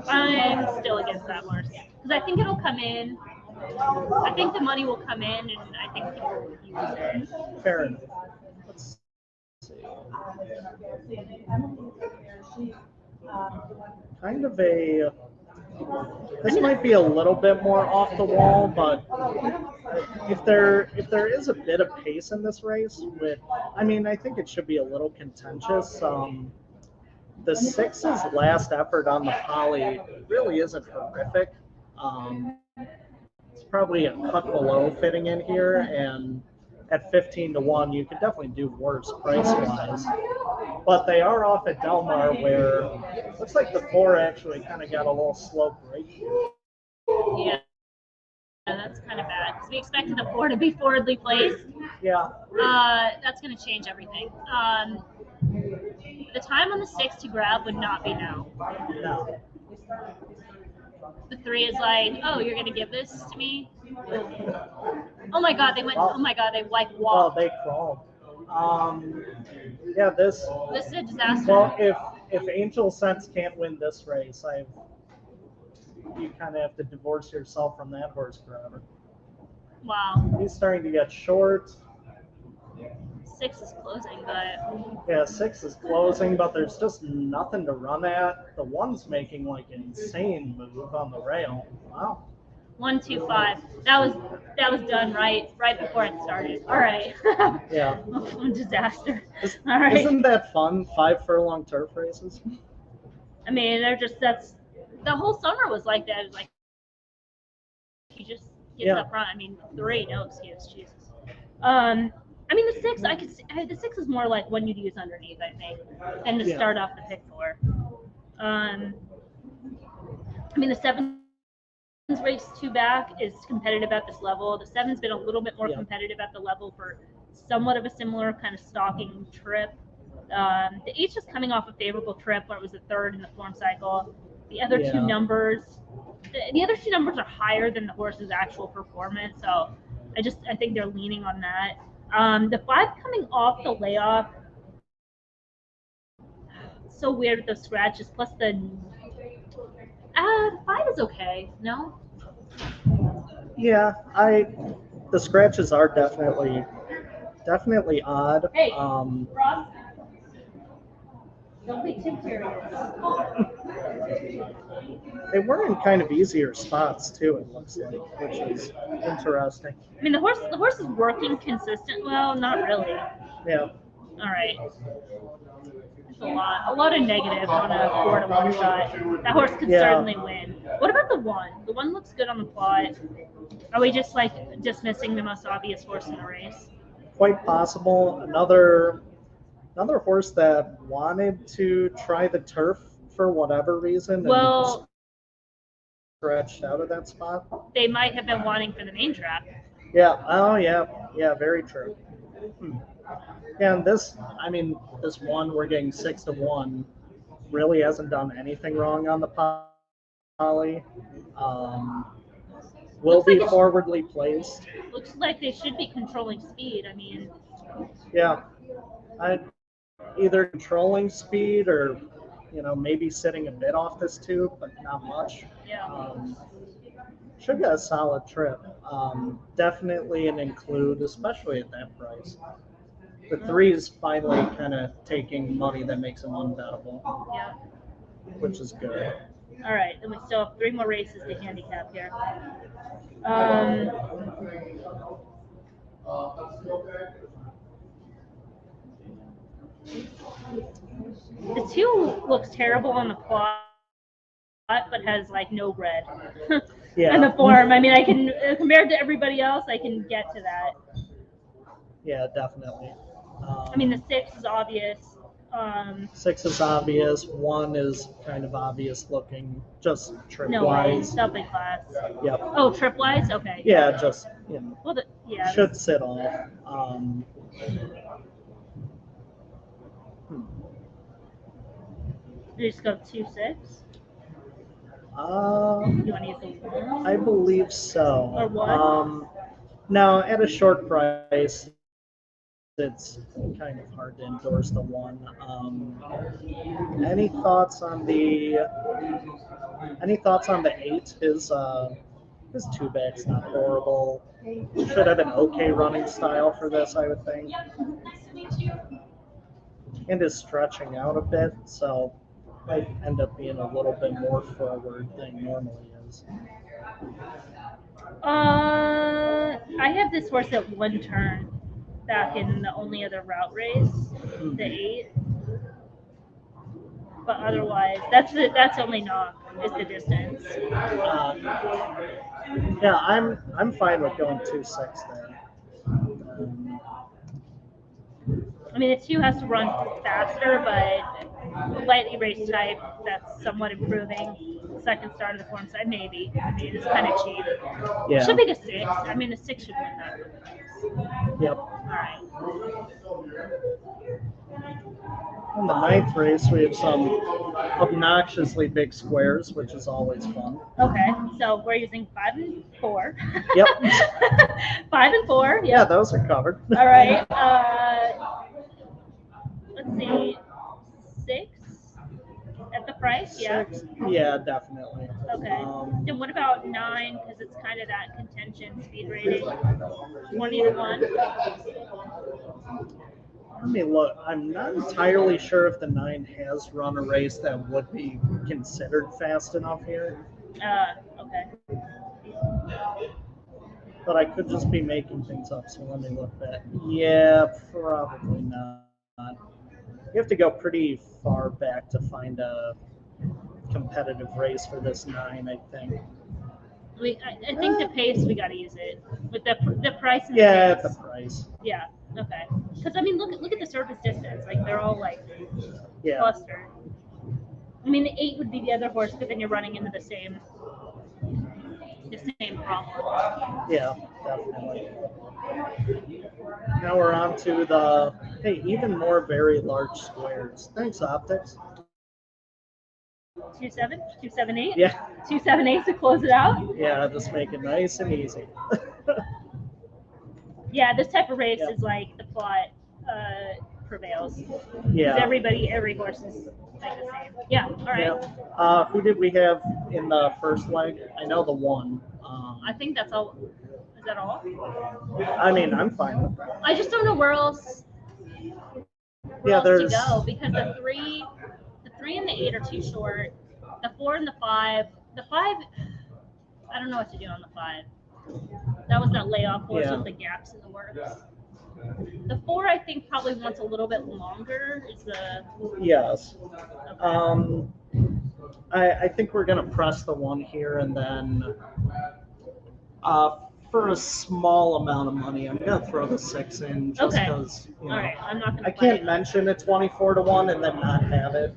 A: I'm still against that horse because I think it'll come in. I think the money will come in, and I think people will use it.
B: Fair enough. Let's see. Kind of a. This might be a little bit more off the wall, but if there is a bit of pace in this race, I think it should be a little contentious. The 6's last effort on the poly really isn't horrific. It's probably a cut below fitting in here, and at 15-1, you could definitely do worse price-wise. But they are off at Del Mar, where it looks like the 4 actually kind of got a little slow break.
A: Yeah, that's kind of bad because we expected the 4 to be forwardly placed.
B: Yeah.
A: That's going to change everything. The time on the 6 to grab would not be now.
B: No.
A: The 3 is like, oh, you're going to give this to me? Oh my God, they went. Oh my God, they like
B: Oh,
A: walked.
B: they crawled. Yeah, this.
A: This is a disaster.
B: Well, if Angel Sense can't win this race, you kind of have to divorce yourself from that horse forever.
A: Wow.
B: He's starting to get short.
A: 6 is closing, but
B: Yeah, 6 is closing, but there's just nothing to run at. The 1's making like an insane move on the rail. Wow.
A: 1, 2, 5. That was done right before it started. All right.
B: Yeah.
A: Disaster. All right.
B: Isn't that fun? 5 furlong turf races.
A: I mean, that's the whole summer was like that. It was like he just gets up front. I mean, 3, no excuse, Jesus. I mean, the 6, I could see, the 6 is more like one you'd use underneath, I think, than to start off the pick 4. I mean, the 7's race 2 back is competitive at this level. The 7's been a little bit more competitive at the level for somewhat of a similar kind of stalking trip. The 8's just coming off a favorable trip where it was the 3rd in the form cycle. The other two numbers, are higher than the horse's actual performance. So I think they're leaning on that. The 5 coming off the layoff, so weird with those scratches. Plus the 5 is okay. No.
B: Yeah, the scratches are definitely odd.
A: Hey, Ross, don't be too curious.
B: They were in kind of easier spots too, it looks like, which is interesting.
A: I mean, the horse is working consistent. Well, not really.
B: Yeah.
A: All right. It's a lot of negative on a 4-1 shot. That horse could certainly win. What about the 1? The 1 looks good on the plot. Are we just like dismissing the most obvious horse in the race?
B: Quite possible. Another horse that wanted to try the turf for whatever reason.
A: Well,
B: scratched out of that spot.
A: They might have been wanting for the main trap.
B: Yeah. Oh, yeah. Yeah. Very true. Yeah, and this 1 we're getting 6-1 really hasn't done anything wrong on the poly. Will be forwardly placed.
A: Looks like they should be controlling speed. I mean.
B: Yeah. Either controlling speed or, maybe sitting a bit off this tube, but not much.
A: Yeah.
B: Should get a solid trip. Definitely an include, especially at that price. The 3 is finally kind of taking money that makes them unbettable.
A: Yeah.
B: Which is good.
A: All right, and we still have 3 more races to handicap here. The 2 looks terrible on the plot, but has like no red. In the form. I mean, I can compared to everybody else, I can get to that.
B: Yeah, definitely.
A: I mean, the 6 is obvious.
B: 6 is obvious. 1 is kind of obvious looking, just trip
A: No way.
B: wise.
A: Double class.
B: Yep.
A: Oh, tripwise? Okay.
B: Yeah, just
A: Well, yeah.
B: should sit off.
A: You just go 2-6. You want to use the one?
B: I believe so.
A: Or one?
B: Now, at a short price, it's kind of hard to endorse the 1. Any thoughts on the 8? His 2-back's not horrible. Should have an okay running style for this, I would think. And is stretching out a bit, so might end up being a little bit more forward than normally is.
A: I have this horse at 1 turn back in the only other route race, the 8. But otherwise, that's only knock is the distance.
B: Yeah, I'm fine with going 2-6 there.
A: I mean, the 2 has to run faster, but lightly race type, that's somewhat improving. Second start of the form side, maybe. I mean, it's kind of cheap.
B: Yeah.
A: Should be the 6. I mean, the 6 should win that.
B: Yep.
A: All right.
B: In the 9th race, we have some obnoxiously big squares, which is always fun.
A: Okay, so we're using 5 and 4.
B: Yep.
A: 5 and 4. Yep.
B: Yeah, those are covered.
A: All right. Let's see. 6 at the price. Yeah.
B: 6? Yeah, definitely.
A: Okay. Then what about 9? Because it's kind of that contention speed rating. 20 to 1.
B: Let me look. I'm not entirely sure if the 9 has run a race that would be considered fast enough here.
A: Okay.
B: But I could just be making things up, so let me look back. Yeah, probably not. You have to go pretty far back to find a competitive race for this 9, I think.
A: I think the pace, we got to use it. With the price and
B: Yeah,
A: the
B: at
A: pace.
B: the price.
A: Yeah, okay. Because, I mean, look at the surface distance. Like, they're all, like,
B: Yeah.
A: clustered. I mean, the 8 would be the other horse, but then you're running into the same problem.
B: Yeah, definitely. Now we're on to the, hey, even more very large squares. Thanks, Optics.
A: 2-7? 2-7-8?
B: Yeah.
A: 2-7-8 to close it out?
B: Yeah, just make it nice and easy.
A: Yeah, this type of race
B: Yep.
A: is like the plot prevails.
B: Yeah.
A: Because every horse is like the same. Yeah, all right.
B: Yeah. Who did we have in the first leg? I know the 1.
A: I think that's all. Is that all?
B: I mean, I'm fine with that.
A: I just don't know where else
B: Yeah,
A: to
B: there's.
A: go because the 3 and the 8 are too short. The 4 and the 5, the 5, I don't know what to do on the 5. That was that layoff horse
B: Yeah.
A: with the gaps in the works. The 4, I think, probably wants a little bit longer. Is the
B: Yes.
A: okay.
B: I think we're gonna press the 1 here, and then for a small amount of money, I'm gonna throw the 6 in just
A: Okay.
B: because.
A: All right, I'm not gonna.
B: I can't mention it 24 to 1 and then not have it.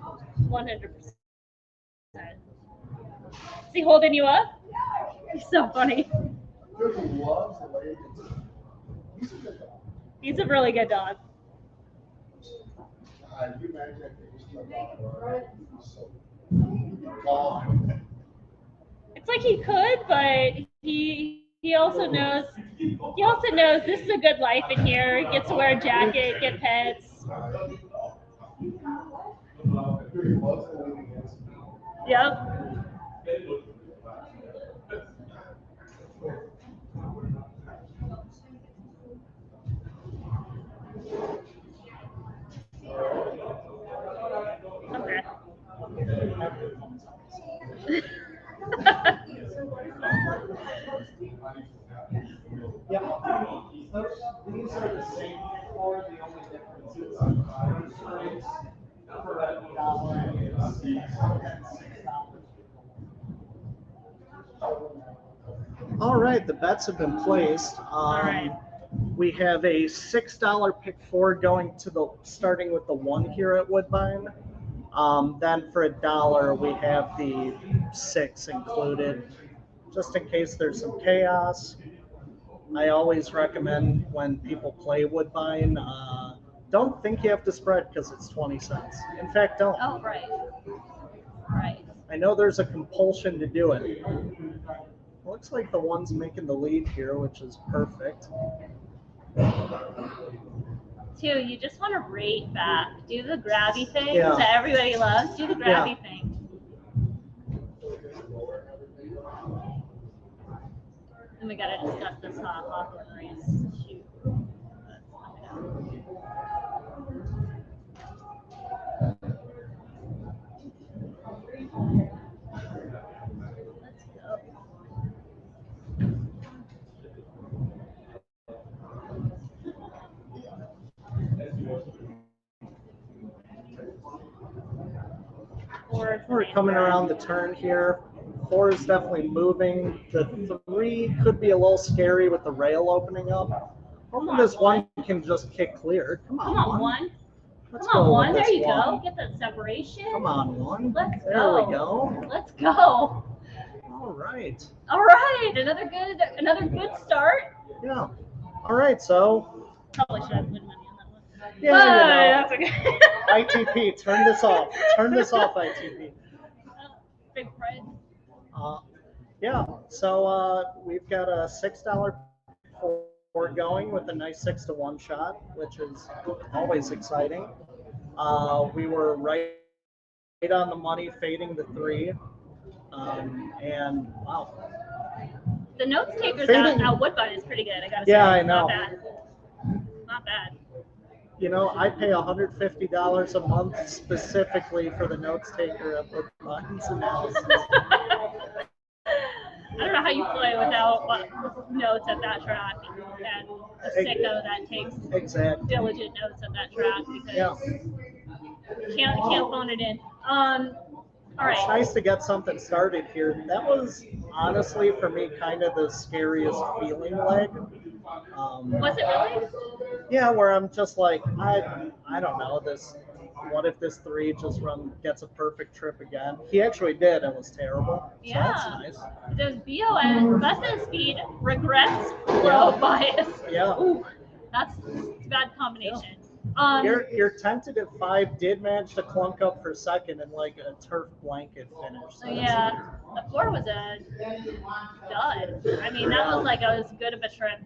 A: 100%. Is he holding you up? He's so funny. He's a really good dog. It's like he could, but he also knows this is a good life in here. He gets to wear a jacket, get pets. Yep. Okay.
B: Yeah. These are the same for the only difference is for All right, the bets have been placed.
A: All right.
B: We have a $6 pick four going to the starting with the 1 here at Woodbine. Then for $1, we have the 6 included, just in case there's some chaos. I always recommend when people play Woodbine, don't think you have to spread because it's 20 cents. In fact, don't.
A: Oh, right. Right.
B: I know there's a compulsion to do it. Looks like the one's making the lead here, which is perfect.
A: Two, you just want to rate back. Do the grabby thing
B: Yeah.
A: that everybody loves. Do the grabby thing. And we gotta discuss this Hawthorne race. Shoot. Let's go.
B: We're coming around the turn here. 4 is definitely moving. The 3 could be a little scary with the rail opening up. Hoping this 1 can just kick clear. Come on,
A: 1.
B: Let's
A: Come on,
B: go
A: 1.
B: with
A: There
B: this
A: you
B: 1.
A: go. Get that separation.
B: Come on, 1.
A: Let's
B: There
A: go.
B: we go.
A: Let's go.
B: All right.
A: All right. Another good start.
B: Yeah. All right. So.
A: Probably should have put money on that one.
B: Yeah.
A: But that's okay.
B: ITP, turn this off. Turn this off, ITP.
A: Big pride.
B: Yeah. So we've got a $6 4 going with a nice 6-to-1 shot, which is always exciting. We were right on the money, fading the 3. And wow.
A: The notes takers out Woodbine is pretty good. I gotta say.
B: Yeah, I know.
A: Not bad. Not bad.
B: You know, I pay $150 a month specifically for the notes taker at Woodbine's analysis.
A: I don't know how you play without notes at that track and a sicko that takes diligent notes at that track because you can't phone it in. All right.
B: It's nice to get something started here. That was honestly for me kind of the scariest feeling leg.
A: Was it really?
B: Yeah, where I'm just like, I don't know this. What if this 3 just gets a perfect trip again? He actually did. It was terrible. So
A: Yeah.
B: that's nice.
A: Does BOS less than speed regrets flow bias?
B: Yeah.
A: Ooh, that's a bad combination.
B: Yeah. Your tentative 5 did manage to clunk up for second in like a turf blanket finish. So
A: yeah, the 4 was a dud. I mean, that was like as good of a trip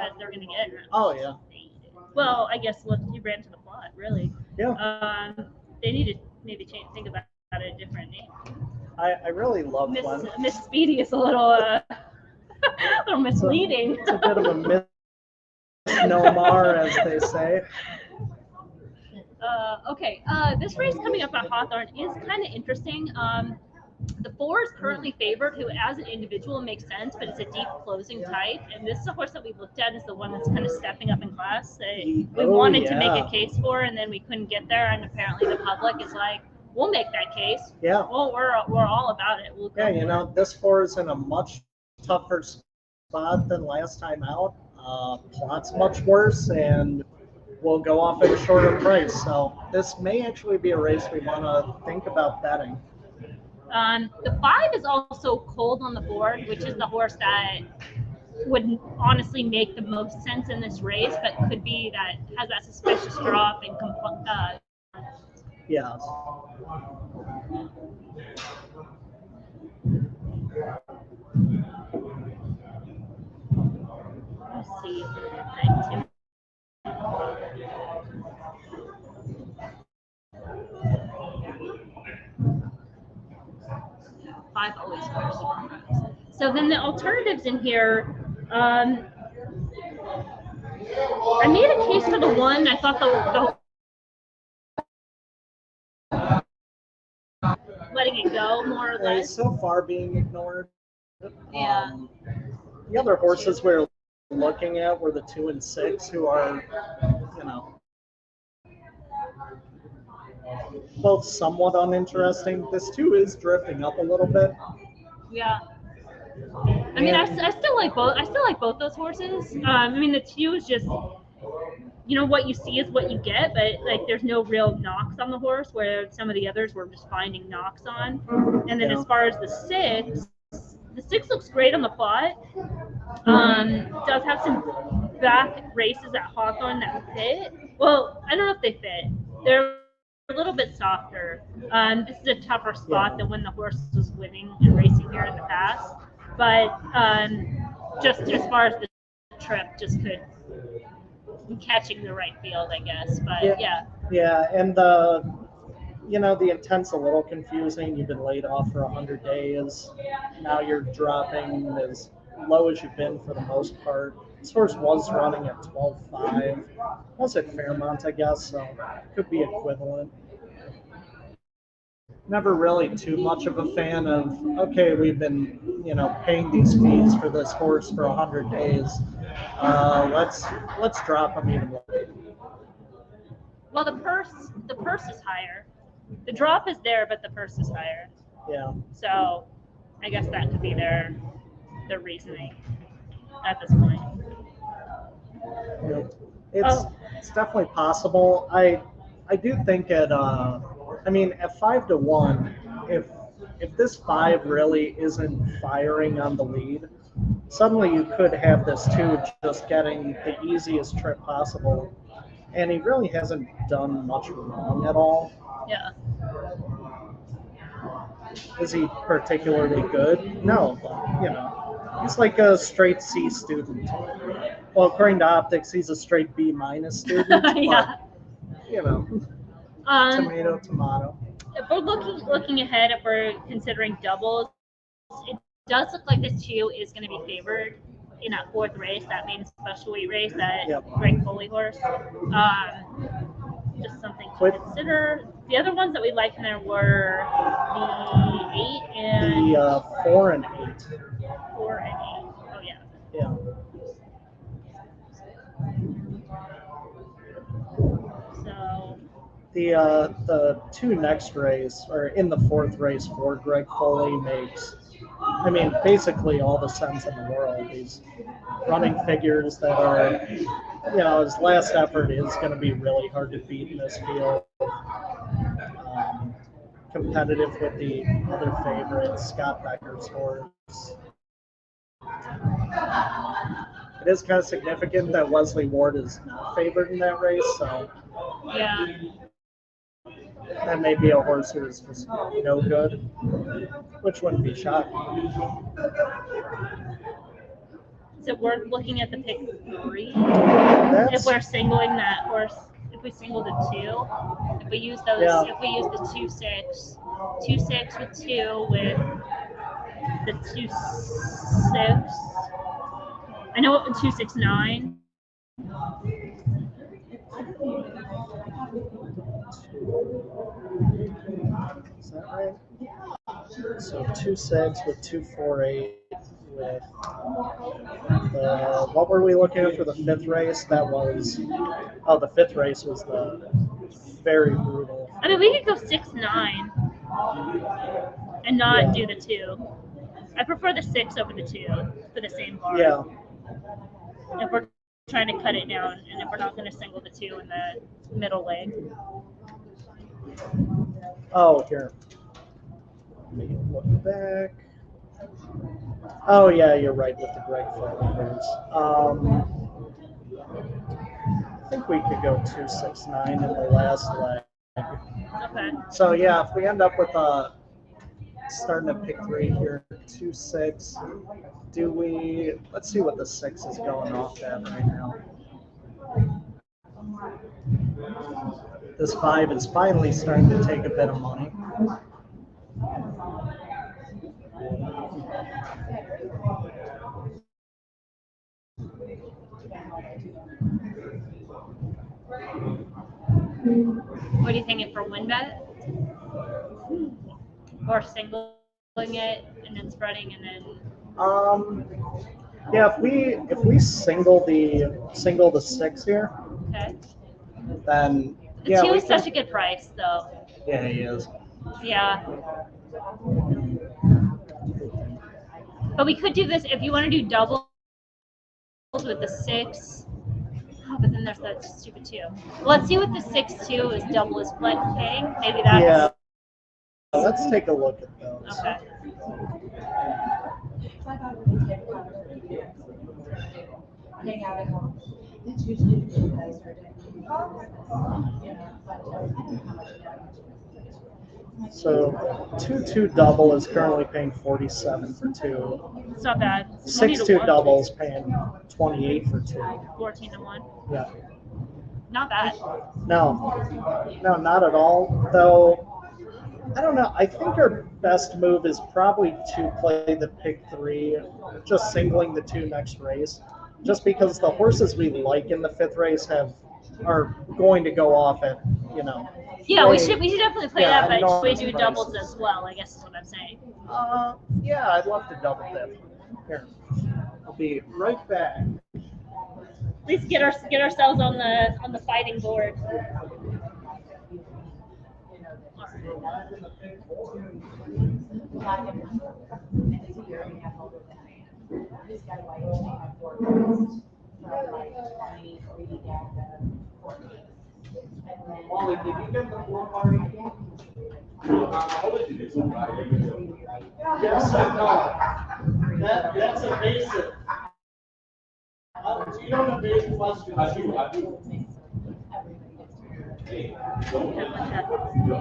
A: as they're gonna get.
B: Oh yeah.
A: Well, I guess you ran to the plot, really.
B: Yeah.
A: They need to maybe think about a different name.
B: I really love
A: Miss Speedy is a little misleading.
B: It's a bit of a misnomer, as they say.
A: Okay, this race coming up at Hawthorne is kind of interesting. The 4 is currently favored, who as an individual makes sense, but it's a deep closing type. And this is a horse that we looked at as the one that's kind of stepping up in class. We wanted to make a case for, and then we couldn't get there. And apparently the public is like, we'll make that case.
B: Yeah.
A: Well, we're all about it. We'll
B: you know, this 4 is in a much tougher spot than last time out. Plot's much worse, and we'll go off at a shorter price. So this may actually be a race we want to think about betting.
A: The 5 is also cold on the board, which is the horse that would honestly make the most sense in this race, but could be that has that suspicious drop and
B: Yes.
A: Let's see. 5 always scores. So then the alternatives in here, I made a case for the 1. I thought the letting it go more or less.
B: It's so far being ignored.
A: Yeah.
B: The other horses we're looking at were the 2 and 6, who are, you know, both somewhat uninteresting. This 2 is drifting up a little bit.
A: Yeah. I mean, I still like both. I still like both those horses. I mean, the 2 is just, what you see is what you get, but like there's no real knocks on the horse, where some of the others were just finding knocks on. And then
B: Yeah.
A: as far as the 6 looks great on the plot. Does have some back races at Hawthorne that fit. Well, I don't know if they fit. They're a little bit softer. This is a tougher spot than when the horse was winning and racing here in the past. But just as far as the trip, just could catching the right field, I guess. But yeah.
B: Yeah, and the intent's a little confusing. You've been laid off for 100 days. Now you're dropping as low as you've been for the most part. This horse was running at 12.5. Was at Fairmont, I guess, so could be equivalent. Never really too much of a fan of, okay, we've been, paying these fees for this horse for 100 days. Let's drop him even more.
A: Well, the purse is higher. The drop is there, but the purse is higher.
B: Yeah.
A: So, I guess that could be their reasoning at this point.
B: It's definitely possible. I do think at at 5-1, if this 5 really isn't firing on the lead, suddenly you could have this 2 just getting the easiest trip possible, and he really hasn't done much wrong at all.
A: Yeah.
B: Is he particularly good? No, but he's like a straight C student. Well, according to optics, he's a straight B- student.
A: Yeah.
B: But, tomato.
A: If we're looking ahead, if we're considering doubles, it does look like this 2 is going to be favored in that 4th race, that main special weight race, that Greg Foley horse. Just something to consider. The other ones that we liked in there were the 8 and
B: the 4 and 8.
A: 4 and 8. Oh yeah.
B: Yeah.
A: So
B: the 2 next race, or in the 4th race for Greg Foley, makes, basically all the sense in the world. He's running figures that are, his last effort is going to be really hard to beat in this field. Competitive with the other favorites, Scott Becker's horse. It is kind of significant that Wesley Ward is not favored in that race, so
A: yeah.
B: that may be a horse who is just no good, which wouldn't be shocking.
A: Is it worth looking at the pick 3?
B: That's,
A: If we're singling that horse, if we single the 2, if we use those, if we use the 2-6, 2-6 with 2 with the 2-6. I know 2-6-9.
B: Is that right? So 2-6 with 2-4-8 with what were we looking at for the 5th race? That was the 5th race was the very brutal.
A: I mean, we could go 6-9 and not do the 2. I prefer the 6 over the 2 for the same bar.
B: Yeah.
A: If we're trying to cut it down, and if we're not going to single the 2 in the middle leg.
B: Oh, here. Let me look back. Oh, yeah, you're right with the Greg Foley race. I think we could go 2-6-9 in the last leg.
A: Okay.
B: So, yeah, if we end up with starting at pick 3 here, 2-6, let's see what the 6 is going off at right now. This 5 is finally starting to take a bit of money.
A: What are you thinking for win bet? Or singling it and then spreading and then?
B: Yeah, if we single the 6 here,
A: Okay.
B: then
A: The 2 is such a good price, though.
B: Yeah, he is.
A: Yeah. But we could do this if you want to do doubles with the 6. Oh, but then there's that stupid 2. Well, let's see what the 6-2 is double is playing. Maybe that's.
B: Yeah. Let's take a look at those.
A: Okay.
B: So 2-2 double is currently paying 47 for 2.
A: It's not bad.
B: 6-2 double is paying 28 for 2.
A: 14 to 1.
B: Yeah.
A: Not bad.
B: No, not at all. Though, I don't know. I think our best move is probably to play the pick 3, just singling the 2 next race. Just because the horses we like in the 5th race are going to go off at,
A: Yeah, we should definitely play
B: Yeah,
A: that, but we
B: no
A: do doubles as well, I guess is what I'm saying.
B: Yeah, I'd love to double dip. Here, I'll be right back.
A: At least get ourselves on the fighting board.
B: Wally, did you get the floor party? Yes, I know. That's a basic. You don't have basic questions. I do.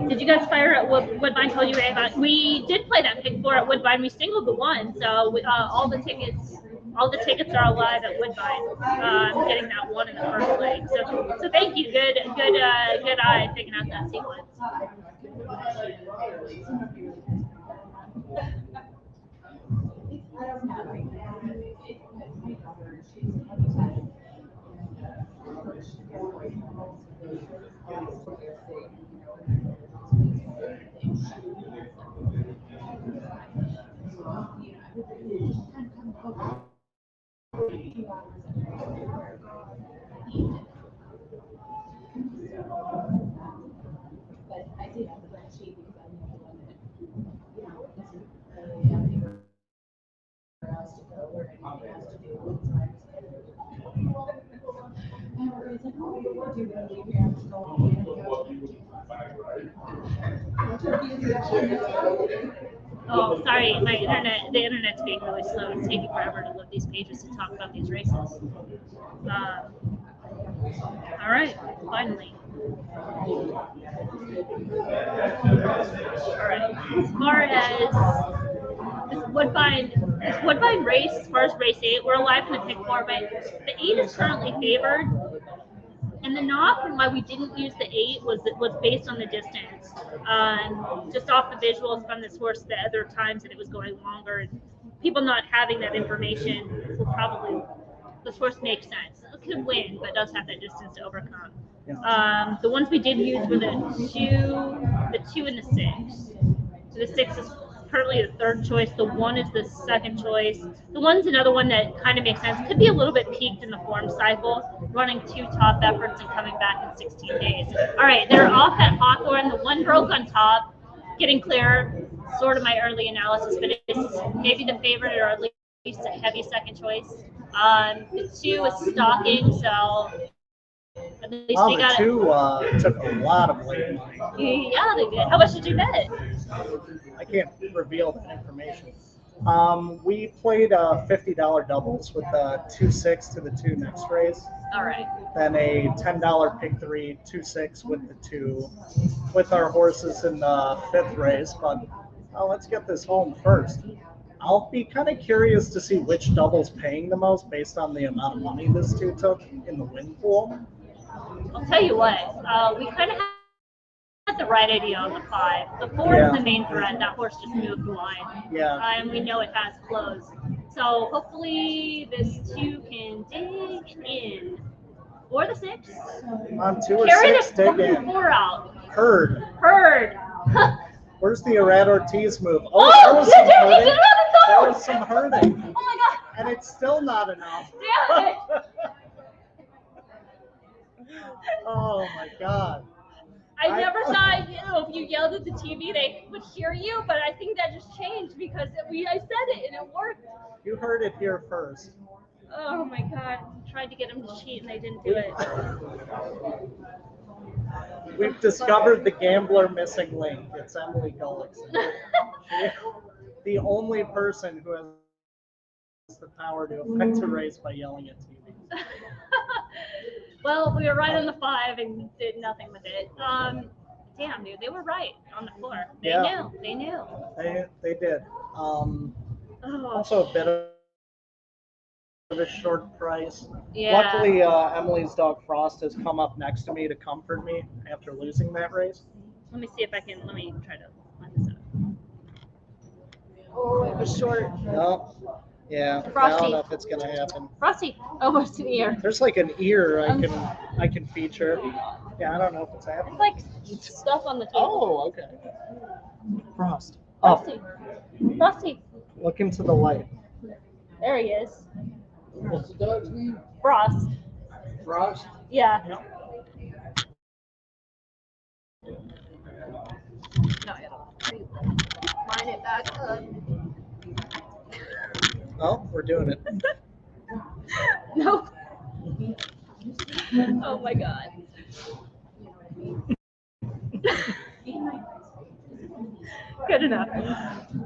A: Did you guys fire at Woodbine? Told you about. We did play that pick 4 at Woodbine. We singled the 1, so all the tickets are alive at Woodbine. Getting that 1 in the first leg. So thank you. Good eye picking out that sequence. Oh, sorry, the internet's being really slow. It's taking forever to load these pages to talk about these races. All right, finally. All right, as far as this Woodbine race, as far as race 8, we're alive in the pick 4, but the 8 is currently favored. And the knock and why we didn't use the 8 was based on the distance. Just off the visuals from this horse, the other times that it was going longer, and people not having that information will probably, this horse makes sense. It could win, but does have that distance to overcome. The ones we did use were the 2 and the 6. So the 6 is currently the 3rd choice. The 1 is the 2nd choice. The 1's another one that kind of makes sense. Could be a little bit peaked in the form cycle, running 2 top efforts and coming back in 16 days. All right, they're off at Hawthorne. The 1 broke on top, getting clear. Sort of my early analysis, but it's maybe the favorite or at least a heavy 2nd choice. The 2 is stalking, so at least they got
B: the 2 took a lot of late money.
A: Yeah, they did. How much did you bet?
B: I can't reveal that information. We played $50 doubles with the 2-6 to the 2 next race.
A: All right.
B: Then a $10 pick 3, 2-6 with the 2, with our horses in the 5th race. But let's get this home first. I'll be kind of curious to see which double's paying the most based on the amount of money this 2 took in the win pool.
A: I'll tell you what, we kind of had the right idea on the 5. The 4 is the main threat. That horse just moved the line.
B: Yeah.
A: And we know it has close. So hopefully this 2 can dig in. Or the 6.
B: On 2 or
A: Carry
B: 6, dig in.
A: 4 out.
B: Herd. Where's the Arad Ortiz move?
A: Oh,
B: there was some herding.
A: There
B: There was some herding.
A: Oh my God.
B: And it's still not enough.
A: Damn it.
B: Oh my God.
A: I never thought don't know if you yelled at the TV, they would hear you, but I think that just changed because I said it and it worked.
B: You heard it here first.
A: Oh my god! Tried to get them to cheat and they didn't do it.
B: We've discovered the gambler missing link. It's Emily Gullikson. The only person who has the power to affect a race by yelling at TV.
A: Well, we were right on the 5 and did nothing with it. Damn, dude, they were right on the floor. They
B: Yeah.
A: knew. They knew.
B: They did.
A: Oh,
B: Also a bit of a short price.
A: yeah.
B: Luckily, Emily's dog Frost has come up next to me to comfort me after losing that race.
A: Let me see if I can. Let me try to line this up. Oh, it was short.
B: No. Yeah, I
A: Frosty.
B: don't know if it's gonna happen.
A: Frosty, almost in the air.
B: There's like an ear I can feature. Yeah, I don't know if it's
A: It's
B: happening.
A: like stuff on the table.
B: Oh, okay. Frost. Up.
A: Frosty. Frosty.
B: Look into the light.
A: There he is.
C: What's the dog's name?
A: Frost.
C: Frost?
A: Yeah.
B: Yep.
A: No, I gotta line it back up.
B: Oh, we're doing it.
A: No. Oh my god. Good enough.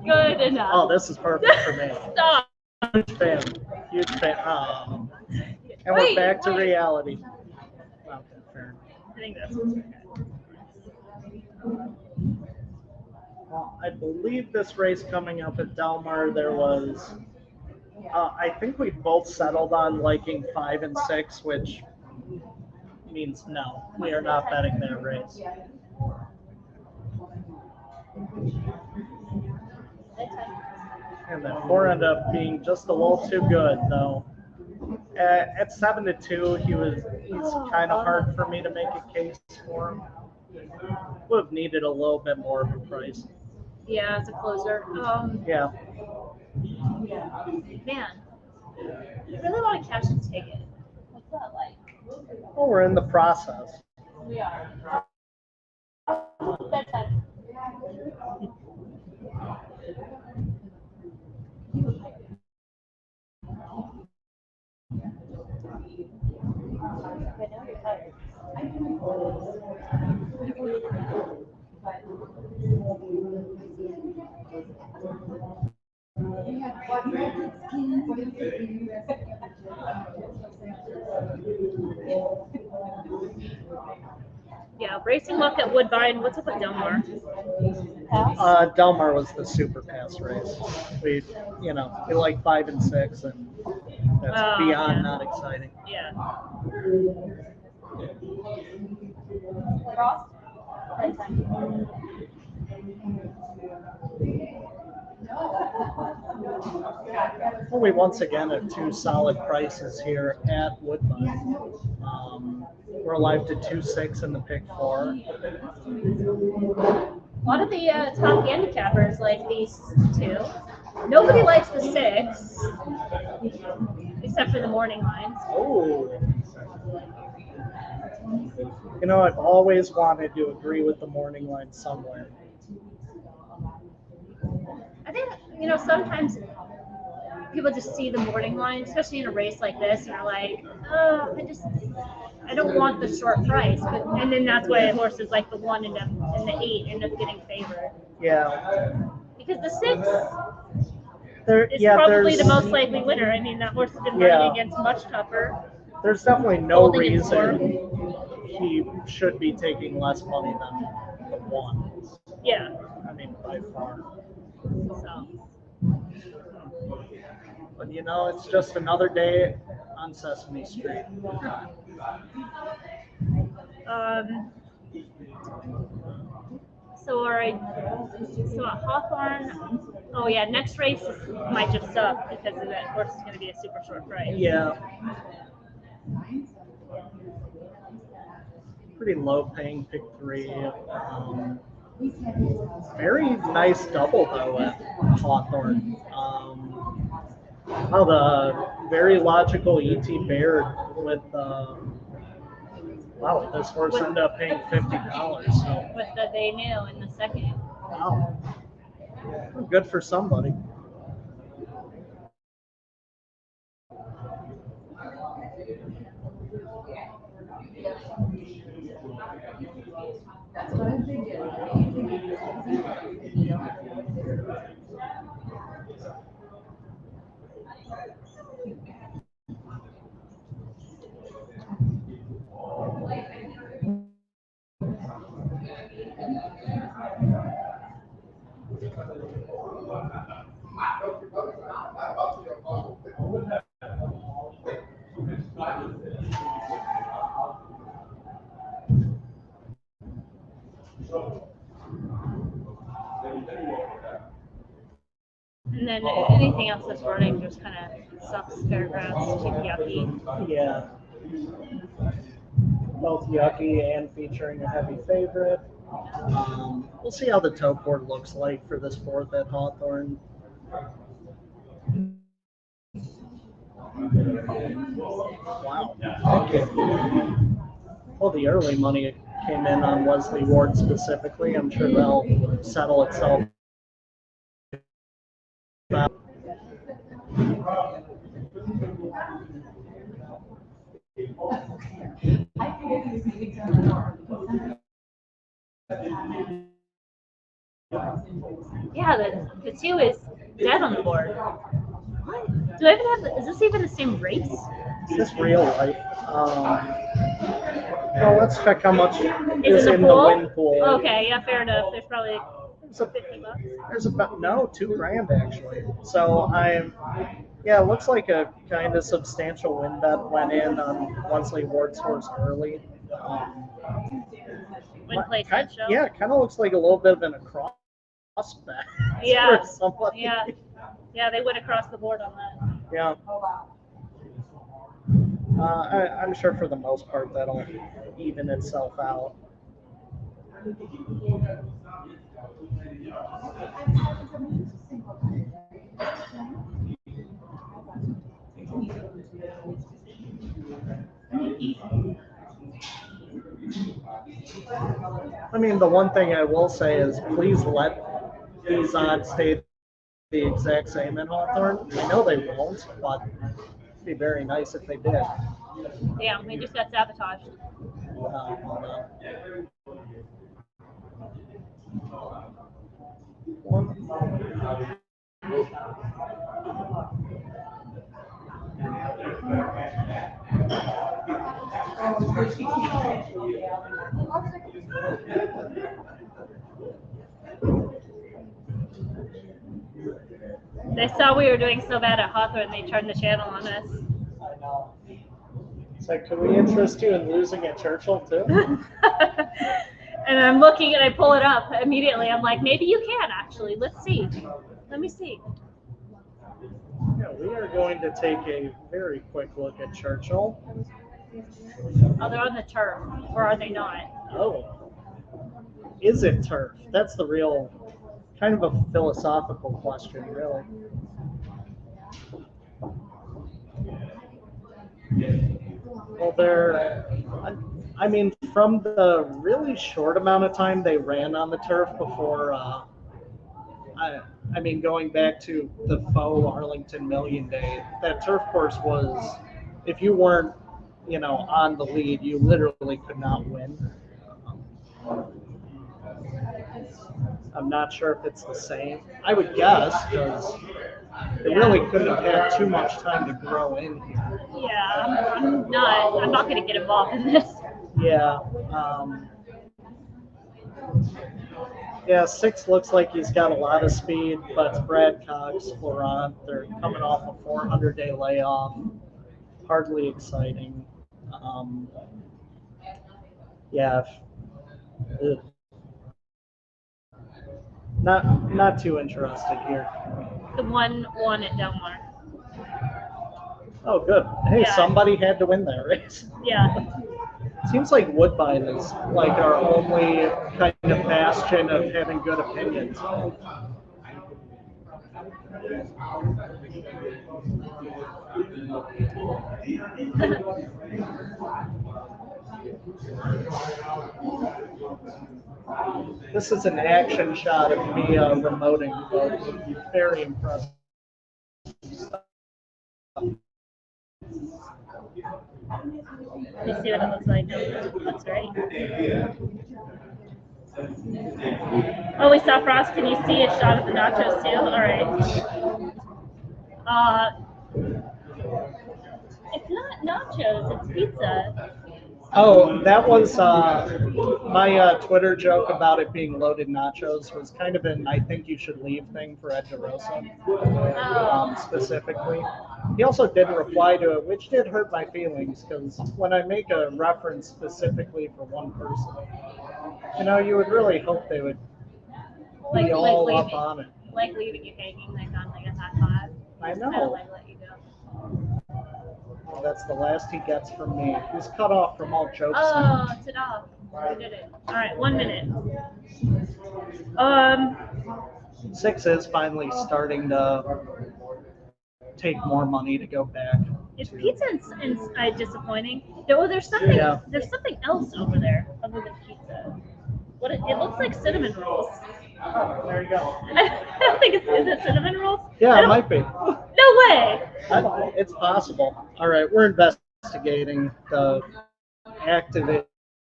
A: Good enough.
B: Oh, this is perfect for me.
A: Stop.
B: Huge fan. Huge fan. And we're
A: Wait,
B: back to
A: wait.
B: reality. Okay, fair.
A: I think that's what's okay.
B: Well, I believe this race coming up at Delmar, there was. I think we both settled on liking 5 and 6, which means no, we are not betting that race. And that 4 ended up being just a little too good, though. At 7-2, he's kind of hard for me to make a case for him. Would have needed a little bit more of a price.
A: Yeah, it's a closer.
B: Yeah.
A: Man, I really want to cash the ticket. What's that like?
B: Well, we're in the process.
A: We are. Bedtime. I know you're tired. Yeah, racing luck at Woodbine. What's up with Delmar? Pass?
B: Delmar was the super pass race. We like 5 and 6, and that's beyond not exciting.
A: Yeah. Cross? Bedtime.
B: Well, we once again have 2 solid prices here at Woodbine. We're alive to 2-6 in the pick 4.
A: A lot of the top handicappers like these 2. Nobody likes the 6, except for the morning lines.
B: Oh. I've always wanted to agree with the morning line somewhere.
A: I think, sometimes people just see the morning line, especially in a race like this, and are like, oh, I don't want the short price. And then that's why horses like the 1 and the 8 end up getting favored.
B: Yeah.
A: Because the 6 is
B: yeah,
A: probably the most likely winner. I mean, that horse has been running against much tougher.
B: There's definitely no
A: Holding its
B: reason he should be taking less money than the 1.
A: Yeah.
B: I mean, by far.
A: So.
B: But it's just another day on Sesame Street.
A: So at Hawthorne, oh yeah, next race might just suck because of that horse is going to be a super short price.
B: Yeah. Pretty low paying pick 3. Very nice double though at Hawthorne. The very logical E.T. Baird with wow, this horse ended up paying $50. So
A: With the they knew in the second.
B: Wow. Good for somebody.
A: And then anything else that's running just kind of sucks paragraphs, cheap yucky.
B: Yeah. Both yucky and featuring a heavy favorite. We'll see how the toe board looks like for this fourth at Hawthorne. Wow. Okay. Well, the early money came in on Wesley Ward specifically. I'm sure that'll settle itself out.
A: Yeah, the 2 is dead on the board. What? Do I even have? Is this even the same race?
B: Is this real life? Well, let's check how much
A: Is
B: is
A: it
B: in
A: the
B: the
A: pool?
B: win pool.
A: Okay, yeah, fair enough. There's probably $50.
B: There's about $2,000 actually. So it looks like a kind of substantial win bet went in on Wesley Ward's horse early.
A: Win place that show.
B: Yeah, kind of looks like a little bit of an across bet.
A: Yeah.
B: For somebody.
A: Yeah. Yeah, they went across the board on that.
B: Yeah. I'm sure for the most part that'll even itself out. I mean, the one thing I will say is please let these odds stay the exact same in Hawthorne. I know they won't, but it'd be very nice if they did.
A: Damn, we just got sabotaged.
B: Hold on.
A: They saw we were doing so bad at Hawthorne, they turned the channel on us.
B: I know. It's like, could we interest you in losing at Churchill too?
A: And I'm looking and I pull it up immediately. I'm like, maybe you can actually. Let's see. Let me see.
B: Yeah, we are going to take a very quick look at Churchill.
A: Oh, they're on the turf, or are they not?
B: Oh, is it turf? That's the real kind of a philosophical question, really. Well, I mean, from the really short amount of time they ran on the turf before, I mean, going back to the faux Arlington Million Day, that turf course was, if you weren't, on the lead, you literally could not win. I'm not sure if it's the same. I would guess, because it really couldn't have had too much time to grow in here.
A: Yeah, I'm not going to get involved in this.
B: Yeah. Yeah, 6 looks like he's got a lot of speed, but it's Brad Cox, Florent. They're coming off a 400-day layoff. Hardly exciting. Yeah. Not too interested here.
A: The one won at Delmar.
B: Oh, good. Hey,
A: Yeah.
B: somebody had to win that race.
A: Yeah.
B: Seems like Woodbine is like our only kind of bastion of having good opinions. This is an action shot of me remoting. Folks. Very impressive.
A: Let me see what it looks like. That's great. Oh, we saw Frost. Can you see a shot of the nachos too? All right. It's not nachos. It's pizza.
B: Oh, that was my Twitter joke about it being loaded nachos was kind of an I think you should leave thing for Ed DeRosa,
A: Oh.
B: specifically. He also didn't reply to it, which did hurt my feelings because when I make a reference specifically for one person, you would really hope they would be all up on it.
A: Like leaving you hanging like on like a hot pot.
B: I
A: Kind of
B: know.
A: like let you go.
B: That's the last he gets from me. He's cut off from all jokes.
A: Oh, ta-da. We did it. All right, 1 minute.
B: 6 is finally starting to take more money to go back.
A: Is pizza and disappointing? There's something.
B: Yeah.
A: There's something else over there other than pizza. What it looks like cinnamon rolls.
B: Oh, there you go.
A: I don't think is it cinnamon rolls?
B: Yeah, it might be.
A: No way.
B: It's possible. All right, we're investigating the active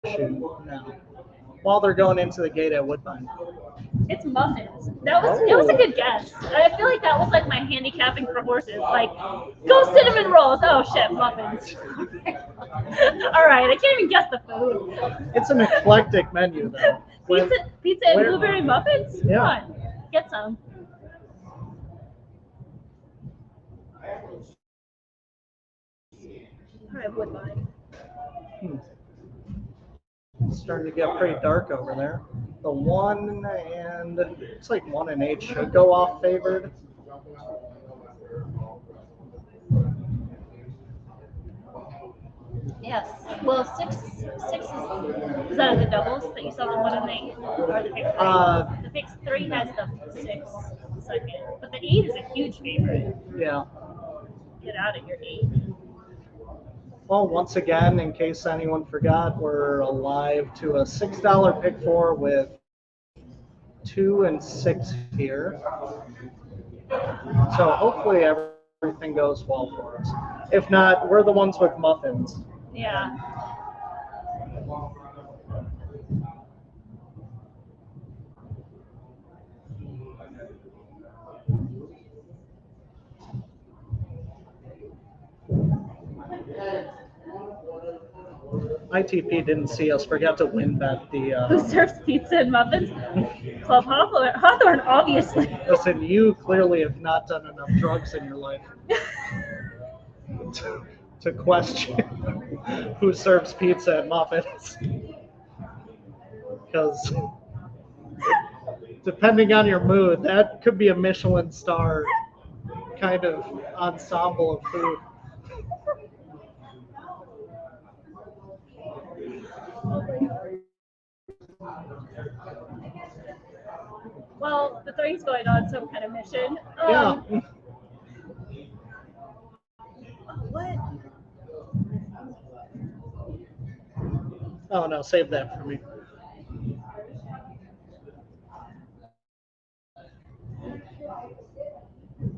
B: issue now. While they're going into the gate at Woodbine.
A: It's muffins. It was a good guess. I feel like that was like my handicapping for horses. Like, go cinnamon rolls. Oh shit, muffins. All right, I can't even guess the food.
B: It's an eclectic menu though.
A: Pizza and blueberry muffins?
B: Yeah.
A: Come on, get some. All right, Woodbine.
B: It's starting to get pretty dark over there. The 1 and it's like 1 and 8 should go off favored.
A: Yes. Well, six is that the doubles that you saw the 1 and 8 or the pick 3? The pick 3 has the 6 second, but the 8 is a huge favorite.
B: Yeah.
A: Get out of your 8.
B: Well, once again, in case anyone forgot, we're alive to a $6 pick 4 with 2 and 6 here. So hopefully everything goes well for us. If not, we're the ones with muffins.
A: Yeah.
B: ITP didn't see us, forgot to win bet the.
A: Who serves pizza and muffins? Club Hawthorne, obviously.
B: Listen, you clearly have not done enough drugs in your life to question who serves pizza and muffins. Because depending on your mood, that could be a Michelin star kind of ensemble of food.
A: Well, the 3's going on some kind of mission.
B: Yeah.
A: What?
B: Oh no, save that for me.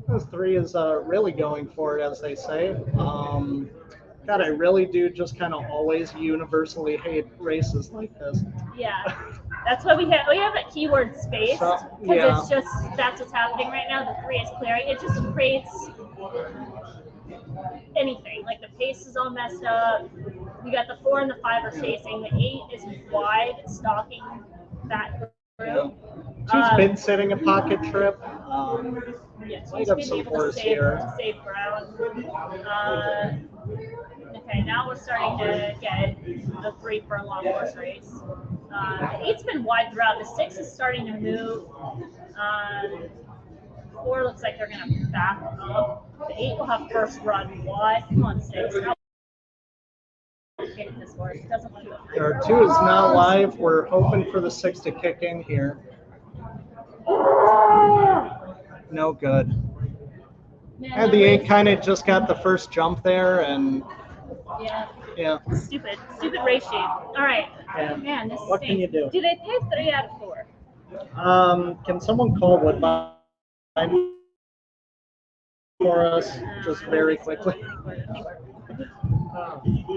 B: This 3 is really going for it, as they say. God, I really do just kind of always universally hate races like this.
A: Yeah, that's why we have that keyword space because
B: Yeah.
A: it's just that's what's happening right now. The 3 is clearing. It just creates anything. Like the pace is all messed up. We got the 4 and the 5 are chasing. The 8 is wide, stalking that through.
B: She's been sitting a pocket trip.
A: Yes,
B: Might
A: he's
B: have
A: been
B: some
A: able
B: horse
A: to
B: here.
A: save ground. Okay, now we're starting to get the 3 furlong horse race. The 8's been wide throughout. The 6 is starting to move. 4 looks like they're going to back up. The 8 will have first run wide. Come on, 6. How this horse doesn't want to go.
B: Our 2 is not live. We're hoping for the 6 to kick in here. No good.
A: Man,
B: And the 8 kind of just got the first jump there, and
A: yeah.
B: Yeah.
A: Stupid race shape. All right.
B: Yeah.
A: Man, this
B: What can
A: stinks.
B: you do?
A: Do they pay 3 out of 4?
B: Can someone call Woodbine for us just very quickly?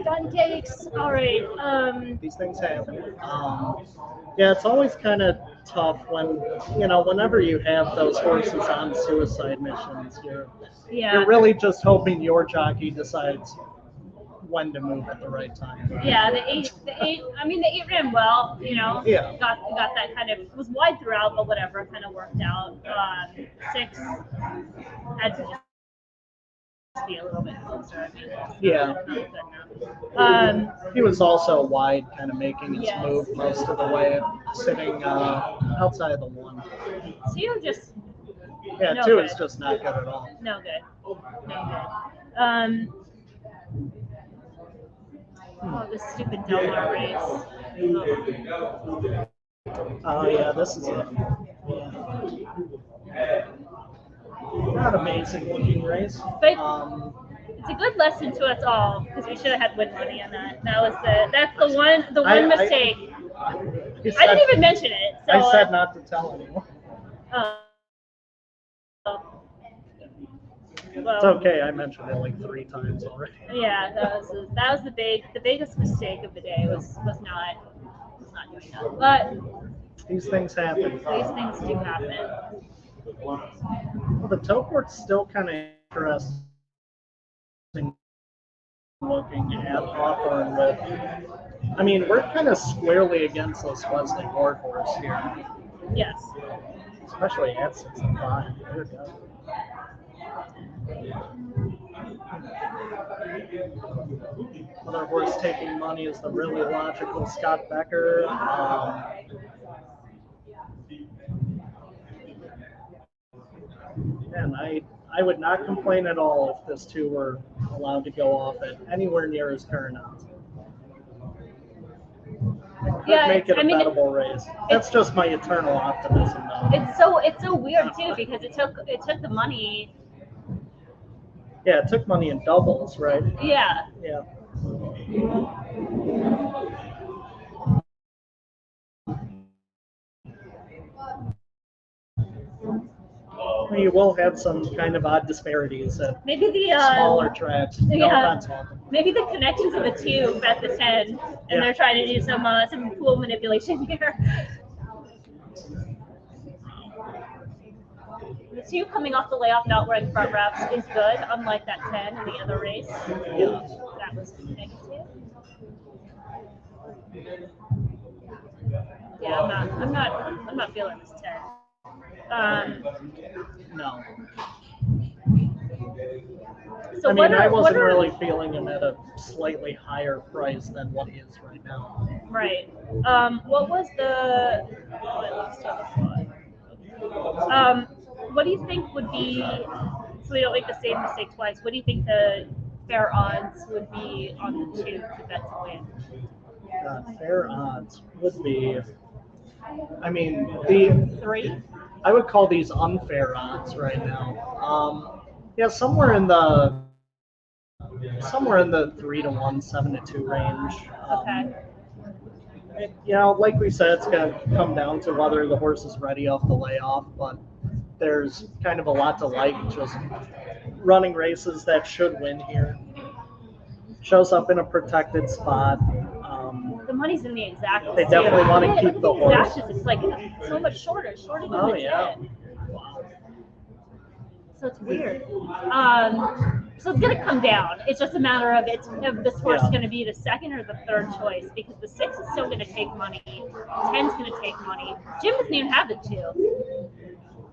A: Done takes. All right.
B: These things happen. Yeah, it's always kind of tough when, whenever you have those horses on suicide missions, you're really just hoping your jockey decides when to move at the right time.
A: Yeah, the eight. I mean, the 8 ran well.
B: Yeah.
A: Got that kind of, was wide throughout, but whatever, kind of worked out. 6 had to just be a little bit closer. I mean,
B: Yeah.
A: not good enough.
B: He was also wide, kind of making his
A: Yes.
B: move most of the way, sitting outside of the 1.
A: 2 just
B: Yeah,
A: no
B: 2
A: good.
B: is just not good at all.
A: No good. No good. Oh, this stupid Delmar race.
B: Oh, yeah, this is it. Not amazing looking race.
A: But it's a good lesson to us all because we should have had win money on that. That's the one mistake. I didn't even mention it. So,
B: I said not to tell anyone.
A: Well,
B: It's okay. I mentioned it like 3 times already.
A: Yeah, that was the biggest mistake of the day was not doing that. But
B: These things happen.
A: these things do happen.
B: Well, the toe court's still kind of interesting looking at Hawthorne with. I mean, we're kind of squarely against this Wesley Ward horse here.
A: Yes.
B: Especially at 6 and 5. Dear God. Other horse taking money is the really logical Scott Becker. And I would not complain at all if this 2 were allowed to go off at anywhere near his current odds.
A: Yeah,
B: make it a bettable race. That's just my eternal optimism, though.
A: It's so weird too because it took the money.
B: Yeah, it took money in doubles, right?
A: Yeah.
B: Yeah. You will have some kind of odd disparities at
A: maybe the
B: smaller tracks.
A: Maybe the connections of the 2 at the 10, and they're trying to do some cool manipulation here. The 2 coming off the layoff not wearing front wraps is good, unlike that 10 in the other race.
B: Yeah.
A: That was negative. Yeah, I'm not feeling this 10.
B: No.
A: So
B: I mean, I wasn't really feeling him at a slightly higher price than what he is right now.
A: Right. What was the? Oh, I lost it. What do you think would be? So we don't make the same mistake twice. What do you think the fair odds would be on the 2 to bet to win?
B: Fair odds would be. I mean, the
A: 3.
B: I would call these unfair odds right now. Yeah, somewhere in the 3 to 1, 7 to 2 range.
A: Okay.
B: Like we said, it's going to come down to whether the horse is ready off the layoff, but there's kind of a lot to like just running races that should win here. Shows up in a protected spot.
A: The money's in the exact.
B: They definitely want to keep the horse.
A: It's like so much shorter than the 10.
B: Wow.
A: So it's weird. So it's going to come down. It's just a matter of if this horse is going to be the 2nd or the 3rd choice because the 6 is still going to take money. 10's going to take money. Jim doesn't even have the 2.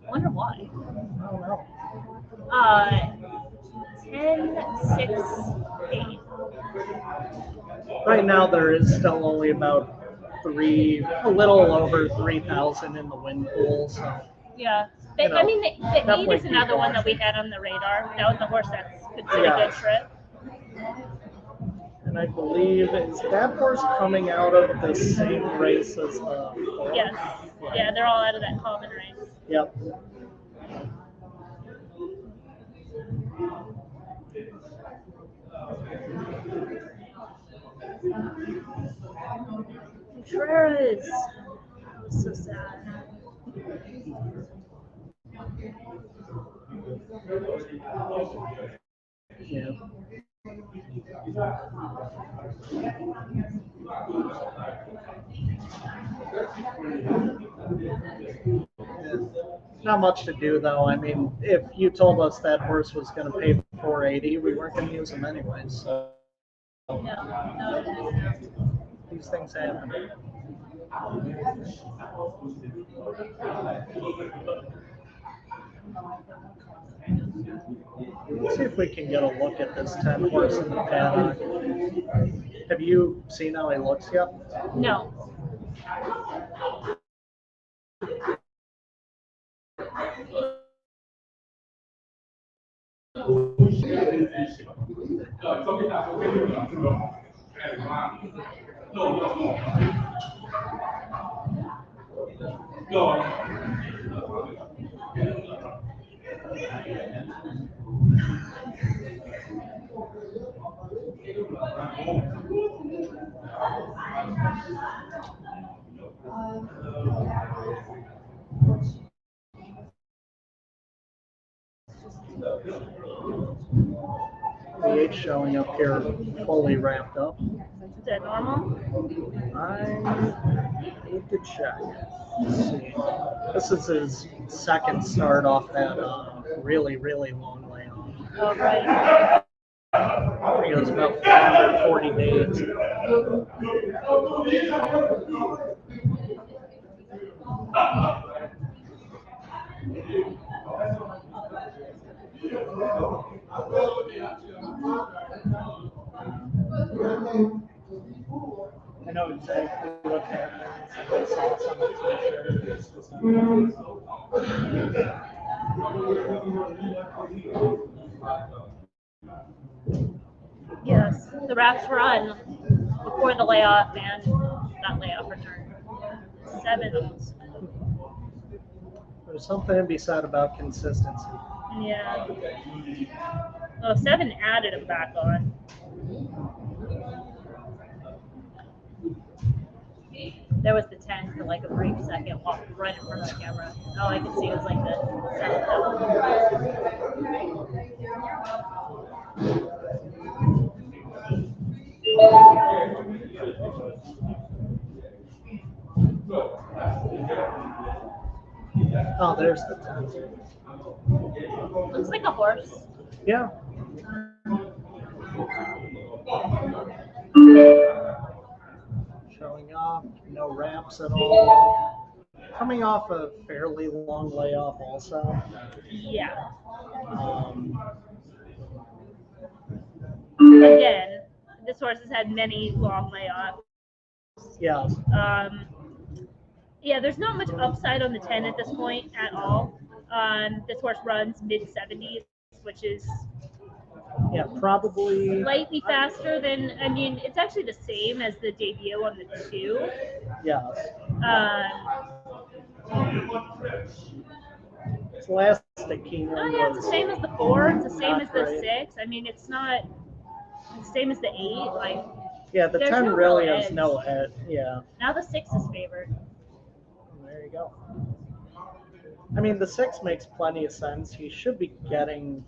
A: Wonder why.
B: I don't know.
A: 10, 6, 8.
B: Right now, there is still only about a little over 3,000 in the win pool. So
A: yeah. I mean, the 8 is another one that we had on the radar. That was the horse that could sit a good trip.
B: And I believe, is that horse coming out of the same race as the
A: Yes. Yeah, they're all out of that common race.
B: Yep.
A: Contreras. That was so sad.
B: Yeah. Not much to do though. I mean, if you told us that horse was going to pay 480, we weren't going to use him anyways. So
A: No.
B: these things happen. Let's see if we can get a look at this 10 horse in the paddock. Have you seen how he looks yet?
A: No.
B: The 8 showing up here fully wrapped up.
A: Is that normal?
B: I need to check. Let's see. This is his second start off that really, really long layoff.
A: Oh, right.
B: I think it was about 440 days. I know exactly what happened. I saw it on the
A: Yes. The wraps were on before the layoff and that layoff return. 7 almost.
B: There's something to be said about consistency.
A: Yeah. Oh, 7 added him back on. There was the 10 for like a brief second, walked right in front of the camera. All I could see was like the 7.
B: Oh, there's the 10.
A: Looks like a horse.
B: Yeah. Showing off, no wraps at all. Coming off a fairly long layoff also.
A: Yeah.
B: Um,
A: Again, this horse has had many long layoffs.
B: yeah.
A: Yeah, there's not much upside on the 10 at this point at all. This horse runs mid-70s, which is
B: Yeah, probably.
A: slightly faster than, I mean, it's actually the same as the debut on the 2.
B: Yeah. Its last keen
A: Oh
B: one
A: yeah, it's
B: was
A: the same as the 4. It's the same
B: not
A: as the
B: great.
A: 6. I mean, it's not the same as the 8. Like,
B: Yeah, the
A: there's
B: 10
A: no
B: really
A: real
B: has
A: edge.
B: no head. Yeah.
A: Now the 6 is favored.
B: There you go. I mean, the 6 makes plenty of sense. He should be getting.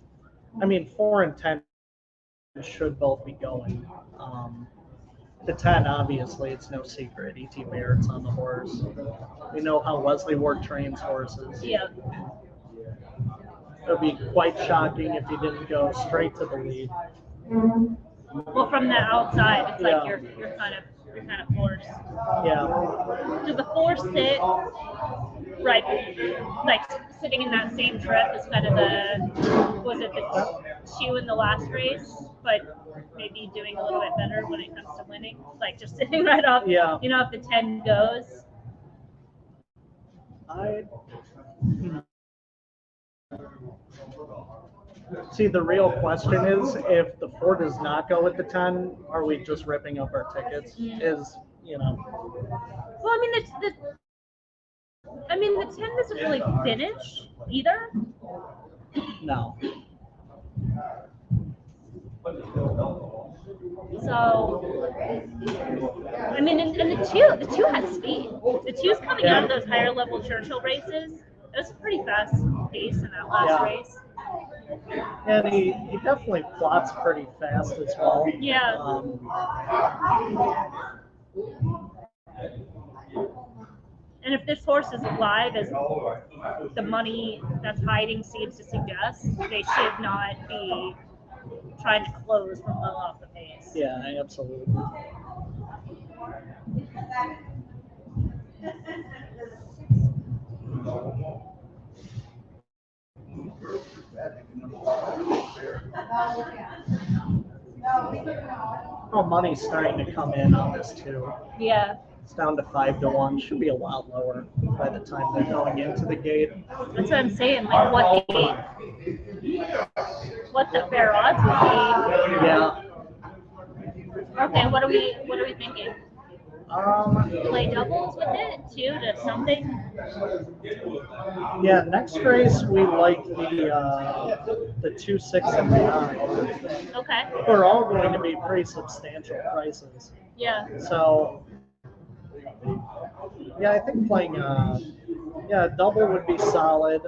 B: I mean, 4 and 10 should both be going. The 10, obviously, it's no secret. E.T. Barrett's on the horse. We know how Wesley Ward trains horses.
A: Yeah.
B: It would be quite shocking if he didn't go straight to the lead.
A: Well, from the outside, it's like
B: Yeah.
A: you're kind of forced.
B: Yeah.
A: Does the 4 sit right, like sitting in that same trip as kind of the shoe in the last race, but maybe doing a little bit better when it comes to winning, like just sitting right off.
B: Yeah.
A: You know, if the 10 goes.
B: See, the real question is, if the 4 does not go with the 10, are we just ripping up our tickets? Is, you know.
A: Well, I mean, the 10 doesn't really finish either.
B: No.
A: So, I mean, and the two has speed. The two's coming out of those higher level Churchill races. It was a pretty fast pace in that last race.
B: And he definitely plots pretty fast as well.
A: Yeah. And if this horse is alive, as the money that's hiding seems to suggest, they should not be trying to close from low off the pace.
B: Yeah, absolutely. Oh, money's starting to come in on this too.
A: Yeah.
B: It's down to 5-1. Should be a lot lower by the time they're going into the gate.
A: That's what I'm saying. Like what the fair odds would be.
B: Yeah.
A: Okay, what are we thinking? Play doubles with it too to something.
B: Yeah. Next race we like the 2, 6, and 9.
A: Okay.
B: We're all going to be pretty substantial prices.
A: Yeah.
B: So. Yeah, I think playing double would be solid.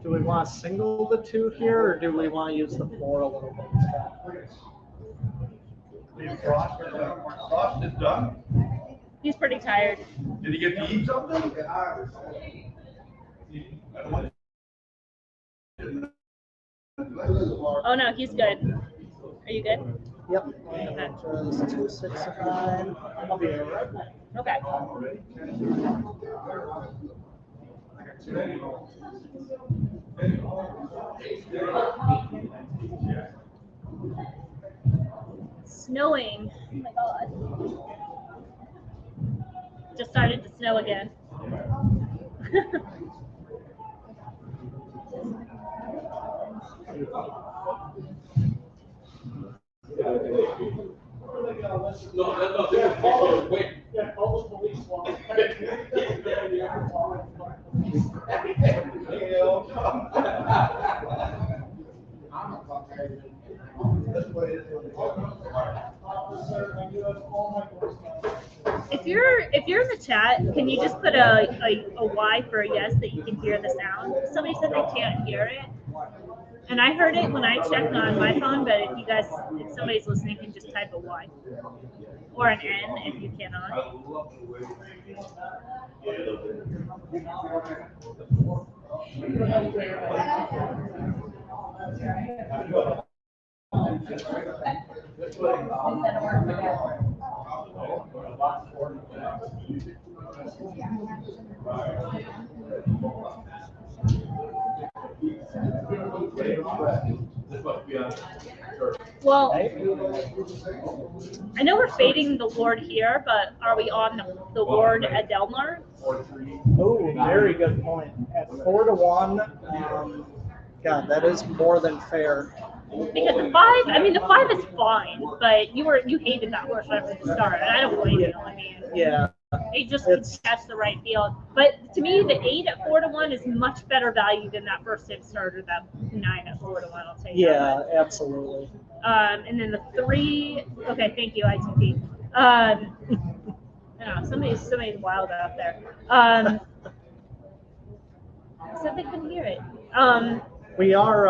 B: Do we want to single the 2 here, or do we want to use the 4 a little bit?
D: Frost is done.
A: He's pretty tired.
D: Did he get to eat something?
A: Oh no, he's good. Are you good?
B: Yep.
A: Okay.
B: Just 2, 6, and 9. I'll be all right.
A: Okay. Snowing. Oh my god. Just started to snow again. If you're in the chat, can you just put a Y for a yes that you can hear the sound? Somebody said they can't hear it. And I heard it when I checked on my phone, but if somebody's listening, can just type a Y. Or an N if you cannot. Well, I know we're fading the Lord here, but are we on the Lord at Delmar?
B: Oh, very good point. At 4-1, God, that is more than fair.
A: Because the 5 is fine, but you hated that horse right from the start, and I don't blame you. I mean,
B: yeah,
A: it just catch the right field. But to me, the 8 at 4-1 is much better value than that first 6 starter, that 9 at 4-1. I'll take.
B: Yeah, absolutely.
A: And then the 3. Okay, thank you, ITP. No, somebody's wild out there. Said they couldn't hear it.
B: We are.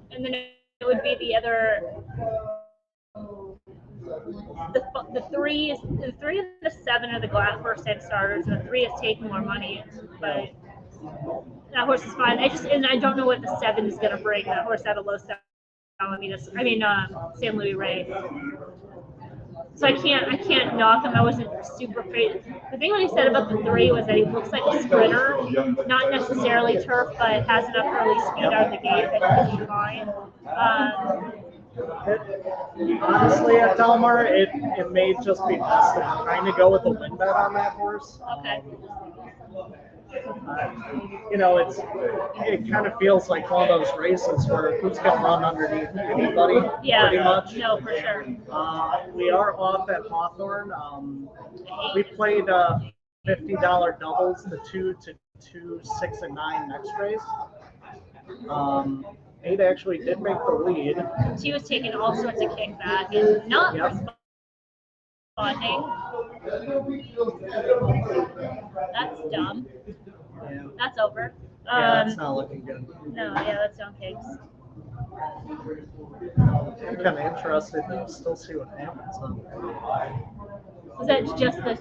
A: And then it would be the other. The 3 and the 7 are the first time starters, and the 3 is taking more money. But that horse is fine. I don't know what the 7 is going to bring. That horse had a low San Luis Rey. So I can't knock him. I wasn't super crazy. The thing what he said about the 3 was that he looks like a sprinter, not necessarily turf, but has enough early speed out of the gate that he can be fine.
B: Honestly, at Delmar, it may just be best to kind of go with a win bet on that horse.
A: Okay.
B: It kind of feels like one of those races where who's going to run underneath anybody, pretty much.
A: No, for sure.
B: We are off at Hawthorne. We played $50 doubles, the 2 to 2, 6, and 9 next race. 8 actually did make the lead.
A: She was taking all sorts of kickback and not
B: Yep.
A: responding. That's dumb.
B: Yeah,
A: That's over.
B: yeah, that's not looking good.
A: No, yeah, that's down cakes.
B: I'm kind of interested to still see what happens.
A: Was that just the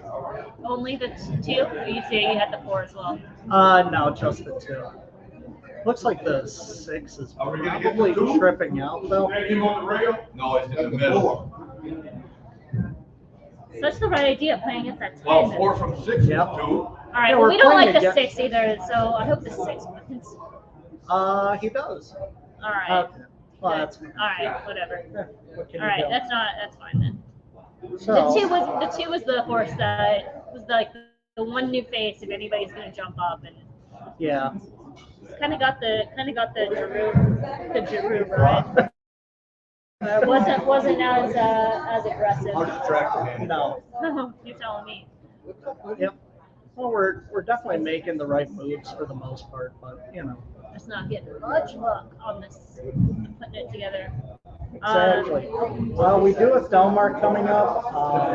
A: only the 2? Or you say you had the 4 as well?
B: No, just the 2. Looks like the 6 is probably tripping out though.
D: Him on the rail? No, it's in the middle.
A: Such the right idea playing against that 10.
D: Well, 4 from 6 is 2.
B: Yep.
A: All right,
B: Yeah,
A: well,
B: we're
A: we don't
B: playing
A: like the
B: against-
A: 6 either, so I hope the 6 wins.
B: He does.
A: All right.
B: Okay. Well, that's
A: All right, whatever.
B: what can
A: All
B: you
A: right,
B: do?
A: that's fine then.
B: So,
A: The two was the horse that was like the one new face if anybody's gonna jump up, and
B: yeah.
A: kind of got the Giroux ride. Wasn't as aggressive.
D: How distracted him.
B: No.
A: You're telling me.
B: Yep. Well, we're definitely making the right moves for the most part, but you know.
A: Just not getting much luck on this putting it together.
B: Exactly. Well, we do have Delmar coming up. I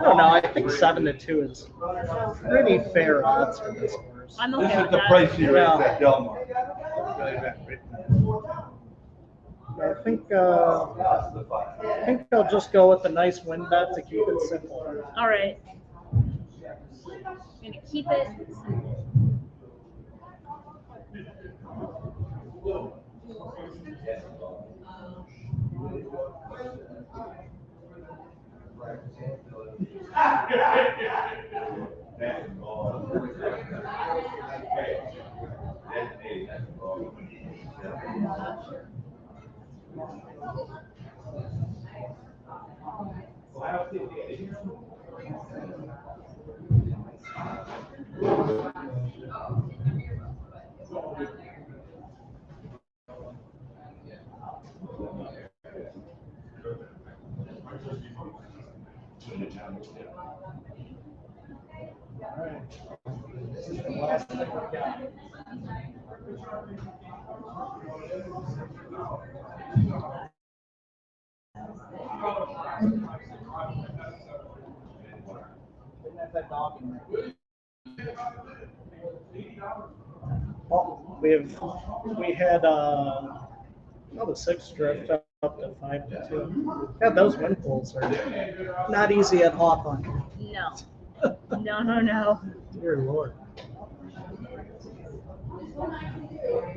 B: don't know. I think 7-2 is pretty fair odds for this horse.
A: I'm
D: This
A: okay
D: is
A: with
D: the
A: that.
D: price he raised
B: Yeah.
D: at Delmar.
B: I think they'll just go with a nice win bet to keep it simple.
A: All right. I'm gonna keep it simple.
B: Well, we had the 6 drift up to 5-2. Yeah, those win pools are not easy at Hawthorne.
A: No. No.
B: Dear Lord.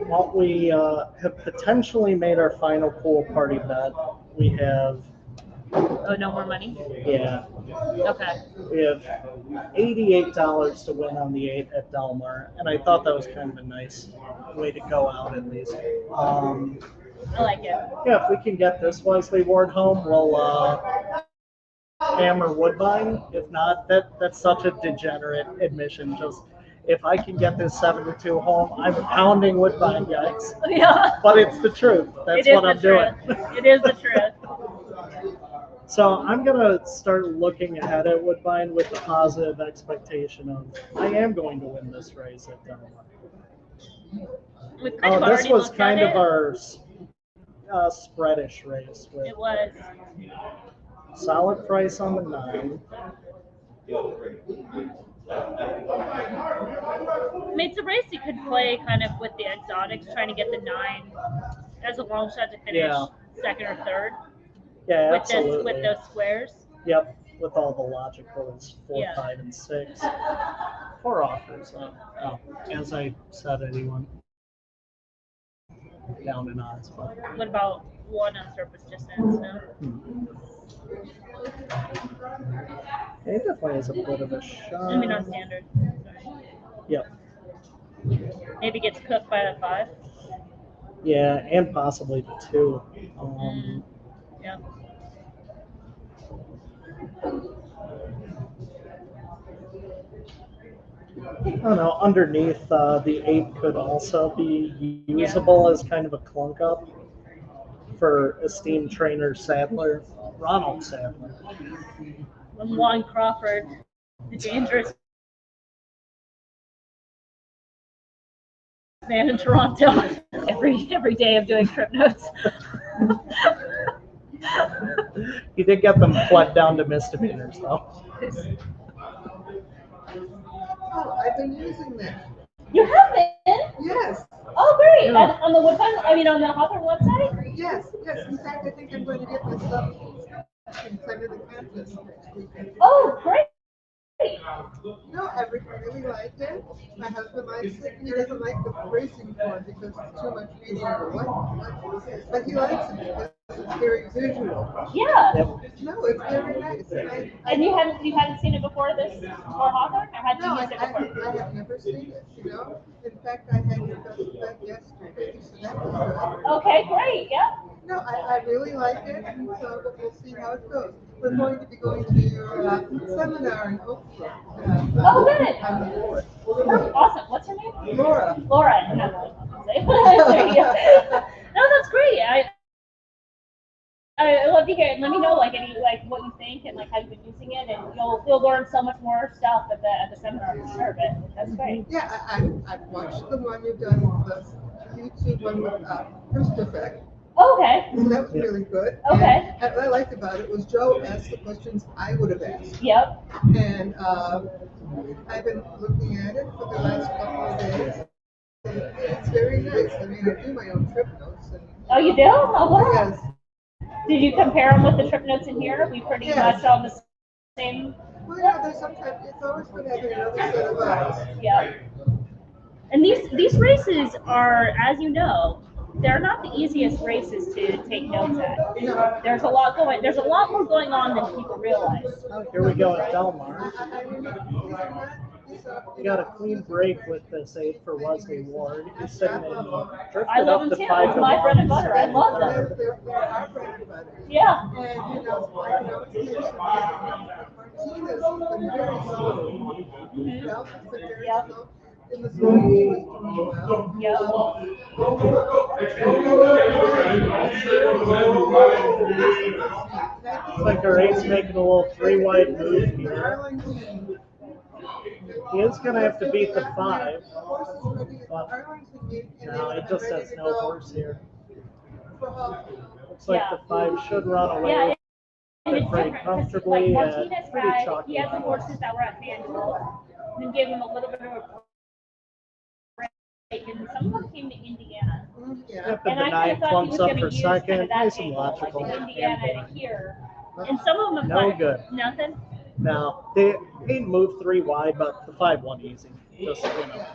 B: Well, we have potentially made our final pool party bet. We have,
A: Oh, no more money?
B: yeah,
A: Okay.
B: we have $88 to win on the 8 at Delmar, and I thought that was kind of a nice way to go out at least.
A: I like it.
B: Yeah, if we can get this Wesley Ward home, we'll hammer Woodbine. If not, that's such a degenerate admission. Just if I can get this 7-2 home, I'm pounding Woodbine, guys.
A: Yeah.
B: But it's the truth. That's
A: It is
B: what
A: the
B: I'm doing.
A: truth. It is the truth.
B: So I'm gonna start looking ahead at Woodbine with the positive expectation of I am going to win this race at Delmar.
A: We kind of
B: Oh, this
A: already
B: was
A: looked
B: kind
A: at
B: of
A: it.
B: our spreadish race with
A: It was.
B: solid price on the 9.
A: I mean, it's a race you could play kind of with the exotics, trying to get the 9 as a long shot to finish
B: Yeah.
A: second or third
B: Yeah,
A: with
B: absolutely.
A: with those squares.
B: Yep, with all the logicals, 4,
A: Yeah.
B: 5, and 6. 4 offers. As I said, anyone down in odds, but
A: What about 1 on surface distance? No?
B: it definitely is a bit of a shot.
A: I mean, on standard.
B: Yep.
A: Maybe gets cooked by the 5.
B: Yeah, and possibly the 2.
A: Yeah.
B: I don't know. Underneath, the 8 could also be usable as kind of a clunk up for esteemed trainer Sadler, Ronald Sadler.
A: And Juan Crawford, the dangerous man in Toronto every day of doing trip notes.
B: You did get them fled down to misdemeanors, though.
C: Oh, I've been using that.
A: You have been?
C: Yes,
A: Oh, great.
B: Yeah.
A: On the Woodbine, I mean, on the Hawthorne website?
C: yes, yes. In fact, I think I'm going to get my stuff inside of the campus next weekend.
A: Oh, great.
C: No, I really liked it. My husband likes it. He doesn't like the racing part because it's too much reading or what. But he likes it because it's very visual.
A: Yeah.
C: No, it's very nice.
A: And you hadn't seen it before this or Hawthorne, or had you
C: No,
A: used it before?
C: I have never seen it, you know. In fact, I had your best bet yesterday, so that was good.
A: Okay, great. Yeah.
C: No, I really like it, and so we'll see how it goes. We're going to be going to your seminar in Oakland.
A: Oh, good.
C: On the 4th.
A: Oh, awesome. What's her name?
C: Laura.
A: Laura. No, there you go. No, that's great. I love to hear it. Let me know like what you think and like how you've been using it, and you'll learn so much more stuff at the seminar for sure. But that's great.
C: Yeah, I've watched the one you've done, the YouTube one with First Effect.
A: Okay.
C: So that was really good.
A: Okay.
C: And what I liked about it was Joe asked the questions I would have asked.
A: Yep.
C: And I've been looking at it for the last couple of days. It's very nice. I mean, I do my own trip notes. And,
A: Oh, you do? Oh, wow.
C: yes.
A: Did you compare them with the trip notes in here? Are we pretty
C: Yes.
A: much on the same?
C: Well, yeah, there's sometimes, it's always good having another set of eyes.
A: Yeah. And these races are, as you know, they're not the easiest races to take notes at.
C: No.
A: There's a lot more going on than people realize.
B: Here we go at Delmar.
C: I remember
B: We got a clean break with this 8 for Wesley Ward. He's sitting in drifted
A: I love
B: up
A: them
B: to
A: too.
B: 5
A: It's
B: to
A: my bread and
B: 1.
A: butter. I love them.
C: There are bread and butter.
A: Yeah.
C: And, you know, I know Martinez has been very slow. Ralph has been very
A: Yep.
C: slow. In the spring, he was doing well.
A: Yep.
B: Looks like our 8's making a little 3-wide move here.
C: Arlington.
B: He is going to have to beat the 5.
C: The horse is ready.
B: But
C: Arlington made, and
B: no,
C: they
B: it just
C: ready
B: has
C: to
B: no
C: go
B: horse here.
C: for Hawthorne.
B: Looks like
A: Yeah.
B: the 5 should run away.
A: Yeah. And it's
B: Pretty
A: different because
B: comfortably
A: like
B: at
A: Martinez
B: pretty
A: had,
B: chalky
A: he had some
B: odds.
A: horses that were at FanDuel and gave him a little bit of a break, and some of them came to Indiana.
C: Yeah.
B: Yep,
A: And
B: and the
A: I kind
B: 9
A: of thought he
B: plumps
A: was
B: up
A: going to
B: for
A: use kind
B: second.
A: of that
B: Nice and
A: angle, like
B: logical.
A: from Indiana to here. And some of them have
B: No
A: won.
B: good.
A: Nothing.
B: No, they didn't move 3 wide, but the 5 won easy. Just, you know.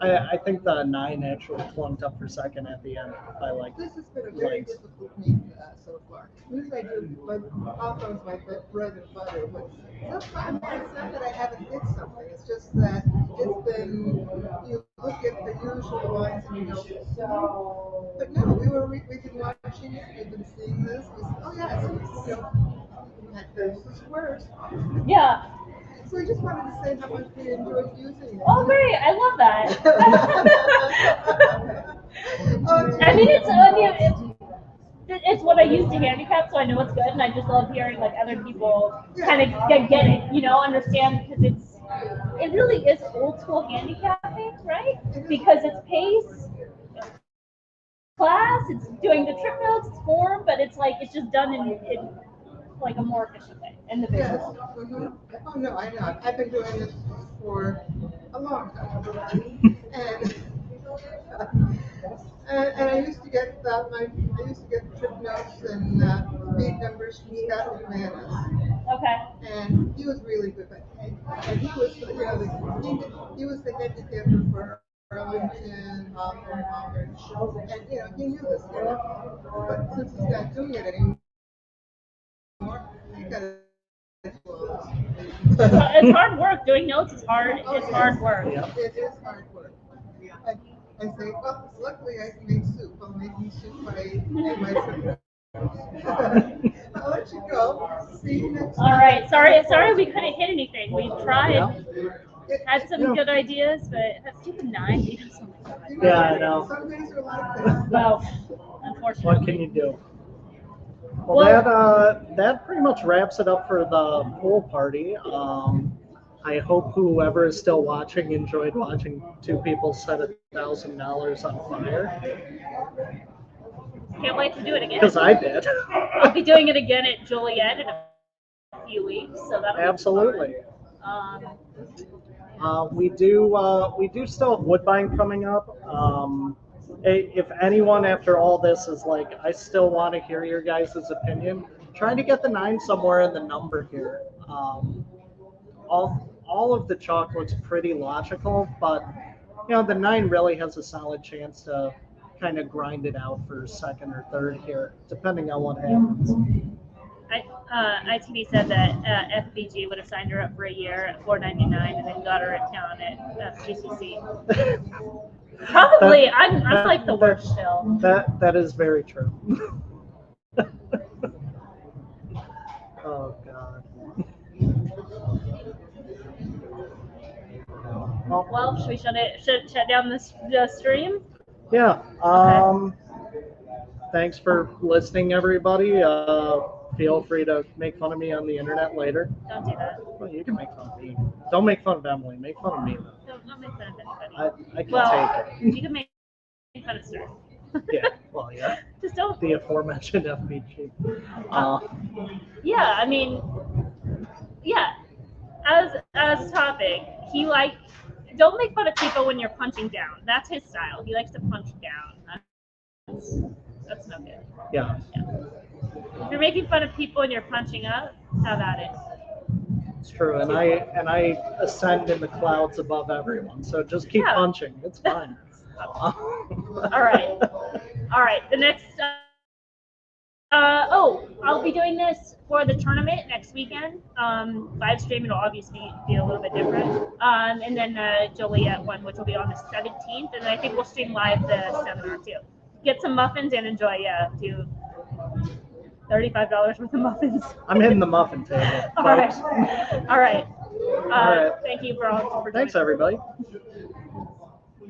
B: I think the 9 actually plumped up for second at the end. I like
C: This has been a very
B: legs.
C: difficult meet so far. Usually I do, but Hawthorne's my bread and butter. But sometimes it's not that I haven't hit something. It's just that it's been, you look at the usual ones and you go, but no, we've been watching it, we've been seeing this. We said, oh yes, you know, this is worse.
A: Yeah.
C: So we just wanted to say how much we enjoyed using it.
A: Oh, great. I love that.
C: Oh,
A: I mean, it's what I use to handicap, so I know it's good, and I just love hearing like other people kind of get it, you know, understand, because it really is old school handicapping, right? Because it's pace, it's class, it's doing the trip notes, it's form, but it's like it's just done in like a more efficient way, and the
C: Yes.
A: visual.
C: Mm-hmm. Oh no, I know. I've been doing this for a long time, and I used to get trip notes and speed numbers from Scott McManus,
A: Okay.
C: and he was really good. And he was, you know, he was the handicapper for Arlington, Hawthorne, and you know he knew this stuff. But since he's not doing it anymore, you gotta.
A: It's hard work. Doing notes is hard. It's hard work.
C: It is hard work. I say, well, luckily I can make soup. I'm making soup in my trip. I'll let you go. See you next
A: All right. Sorry we couldn't hit anything. We tried. Had some
B: Yeah.
A: good ideas, but that stupid 9 beat us so much.
B: Yeah, I know.
C: Some days are like this.
A: Well, unfortunately.
B: What can you do? Well, that pretty much wraps it up for the pool party. I hope whoever is still watching enjoyed watching two people set $1,000 on fire,
A: Can't wait to do it again.
B: because I did.
A: I'll be doing it again at Joliet in a few weeks, so that'll
B: Absolutely.
A: be fun.
B: We do still have Woodbine coming up. If anyone after all this is like, I still want to hear your guys' opinion, trying to get the 9 somewhere in the number here. All of the chalk looks pretty logical, but the 9 really has a solid chance to kind of grind it out for second or third here, depending on what happens.
A: ITV said that FBG would have signed her up for a year at $4.99 and then got her at town at GCC. Probably, I'm like the worst still.
B: That is very true. Oh God.
A: Well, should we shut down the stream?
B: Yeah.
A: Okay.
B: Thanks for listening, everybody. Feel free to make fun of me on the internet later.
A: Don't do that.
B: Well, you can make fun of me. Don't make fun of Emily. Make fun of me, though.
A: Don't make fun of anybody.
B: I can
A: Well,
B: take it.
A: you can make fun of Sir.
B: Yeah. Well, yeah.
A: Just don't.
B: The aforementioned FBG.
A: Yeah, I mean, yeah. As a topic, don't make fun of people when you're punching down. That's his style. He likes to punch down. That's no good.
B: Yeah.
A: If you're making fun of people and you're punching up, have at it.
B: It's true, and I ascend in the clouds above everyone. So just keep punching. It's fine.
A: All right. The next. I'll be doing this for the tournament next weekend. Live streaming will obviously be a little bit different. And then the Joliet one, which will be on the 17th, and I think we'll stream live the seminar too. Get some muffins and enjoy. Do $35 worth of muffins.
B: I'm hitting the muffin table.
A: All right.
B: All right.
A: Thank you for all.
B: Thanks, everybody.